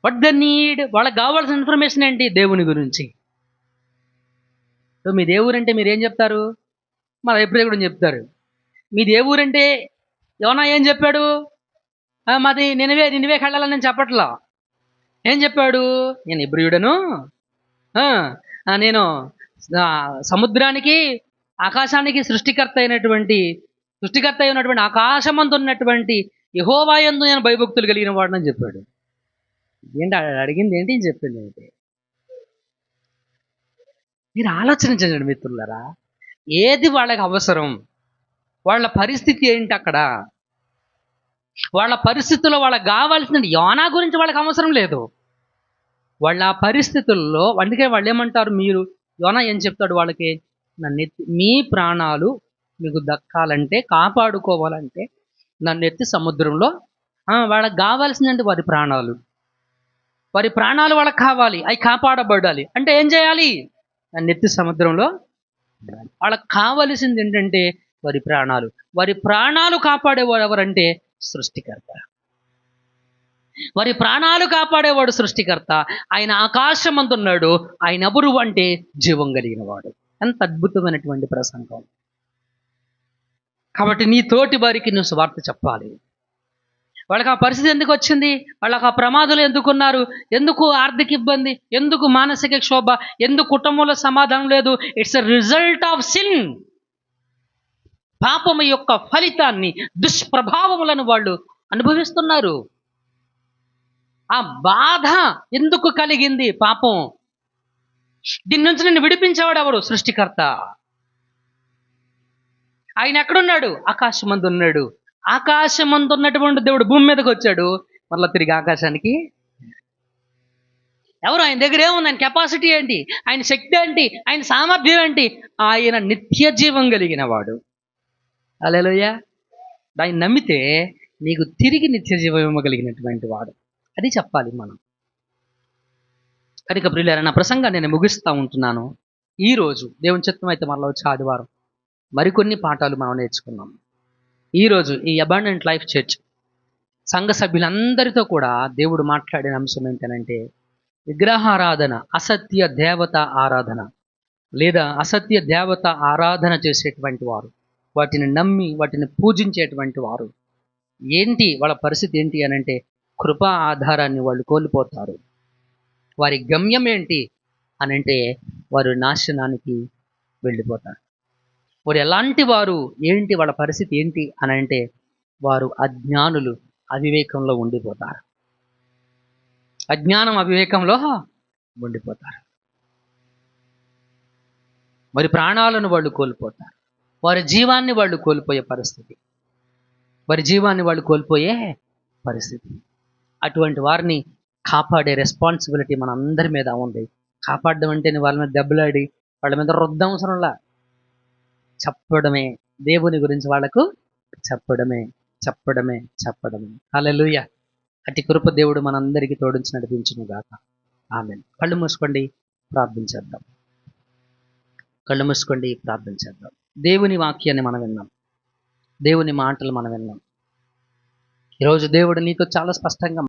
What the need? వాళ్ళకి కావాల్సిన ఇన్ఫర్మేషన్ ఏంటి? దేవుని గురించి. మీ దేవురంటే మీరు ఏం చెప్తారు? మా హెబ్రీయుడు అని చెప్తారు. మీ దేవురంటే యోనా ఏం చెప్పాడు? మాది నినివే కళ్ళాలని నేను చెప్పట్లా. ఏం చెప్పాడు? నేను హెబ్రీయుడను, నేను సముద్రానికి ఆకాశానికి సృష్టికర్త అయినటువంటి ఆకాశమందు ఉన్నటువంటి యెహోవా యందు నేను భయభక్తులు కలిగిన వాడని చెప్పాడు. ఏంటి అడిగింది ఏంటి? చెప్పింది ఏంటి? మీరు ఆలోచించండి మిత్రులారా, ఏది వాళ్ళకి అవసరం, వాళ్ళ పరిస్థితి ఏంటి, అక్కడ వాళ్ళ పరిస్థితుల్లో వాళ్ళకి కావాల్సిన యోనా గురించి వాళ్ళకి అవసరం లేదు. వాళ్ళ పరిస్థితుల్లో, అందుకే వాళ్ళు ఏమంటారు, మీరు యోనా ఏం చెప్తాడు వాళ్ళకి? మీ ప్రాణాలు మీకు దక్కాలంటే, కాపాడుకోవాలంటే నన్ను ఎత్తి సముద్రంలో, వాళ్ళకి కావాల్సిందంటే వారి ప్రాణాలు వాళ్ళకి కావాలి, అవి కాపాడబడాలి అంటే ఏం చేయాలి? నన్ను ఎత్తి సముద్రంలో. వాళ్ళకి కావలసింది ఏంటంటే వారి ప్రాణాలు కాపాడేవాడు ఎవరంటే సృష్టికర్త. వారి ప్రాణాలు కాపాడేవాడు సృష్టికర్త. ఆయన ఆకాశమందున్నాడు, ఆయన ఎవరు అంటే జీవం కలిగిన వాడు. ఎంత అద్భుతమైనటువంటి ప్రసంగం. కాబట్టి నీ తోటి వారికి నువ్వు సువార్త చెప్పాలి. వాళ్ళకి ఆ పరిస్థితి ఎందుకు వచ్చింది? వాళ్ళకి ఆ ప్రమాదాలు ఎందుకున్నారు? ఎందుకు ఆర్థిక ఇబ్బంది? ఎందుకు మానసిక క్షోభ? ఎందుకు కుటుంబంలో సమాధానం లేదు? It's a result of sin. పాపము యొక్క ఫలితాన్ని, దుష్ప్రభావములను వాళ్ళు అనుభవిస్తున్నారు. ఆ బాధ ఎందుకు కలిగింది? పాపం. దీని నుంచి నిన్ను విడిపించేవాడు ఎవరు? సృష్టికర్త. ఆయన ఎక్కడున్నాడు? ఆకాశమందు ఉన్నాడు. ఆకాశమందు ఉన్నటువంటి దేవుడు భూమి మీదకి వచ్చాడు, మళ్ళీ తిరిగి ఆకాశానికి. ఎవరు? ఆయన దగ్గర ఏముంది? ఆయన కెపాసిటీ ఏంటి? ఆయన శక్తి ఏంటి? ఆయన సామర్థ్యం ఏంటి? ఆయన నిత్య జీవం కలిగిన వాడు. హల్లెలూయా. దాన్ని నమ్మితే నీకు తిరిగి నిత్య జీవం ఇవ్వగలిగినటువంటి వాడు. అది చెప్పాలి మనం. కనుక ప్రియులారా, నా ప్రసంగాన్ని నేను ముగిస్తూ ఉంటున్నాను. ఈరోజు దేవుని చిత్తం అయితే మరలా వచ్చే ఆదివారం మరికొన్ని పాఠాలు మనం నేర్చుకున్నాం. ఈరోజు ఈ అబాండెంట్ లైఫ్ చర్చ్ సంఘ సభ్యులందరితో కూడా దేవుడు మాట్లాడిన అంశం ఏంటనంటే, విగ్రహారాధన, అసత్య దేవత ఆరాధన, లేదా అసత్య దేవత ఆరాధన చేసేటువంటి వారు, వాటిని నమ్మి వాటిని పూజించేటువంటి వారు ఏంటి, వాళ్ళ పరిస్థితి ఏంటి అనంటే, కృపా ఆధారాన్ని వాళ్ళు కోల్పోతారు. వారి గమ్యం ఏంటి అనంటే, వారు నాశనానికి వెళ్ళిపోతారు. వారు ఎలాంటి వారు, ఏంటి వాళ్ళ పరిస్థితి ఏంటి అనంటే, వారు అజ్ఞానులు, అవివేకంలో ఉండిపోతారు. అజ్ఞానం అవివేకంలో ఉండిపోతారు. మరి ప్రాణాలను వాళ్ళు కోల్పోతారు. వారి జీవాన్ని వాళ్ళు కోల్పోయే పరిస్థితి. అటువంటి వారిని కాపాడే రెస్పాన్సిబిలిటీ మన అందరి మీద ఉంది. కాపాడడం అంటే వాళ్ళ మీద దెబ్బలాడి వాళ్ళ మీద రుద్దవసరంలా, చెప్పడమే. దేవుని గురించి వాళ్ళకు చెప్పడమే. హల్లెలూయా. అట్టి కృప దేవుడు మనందరికీ తోడించి నడిపించును గాక. ఆమేన్. కళ్ళు మూసుకోండి, ప్రార్థన చేద్దాం. దేవుని వాక్యాన్ని మనం విన్నాం, దేవుని మాటలు మనం విన్నాం. ఈరోజు దేవుడు నీతో చాలా స్పష్టంగా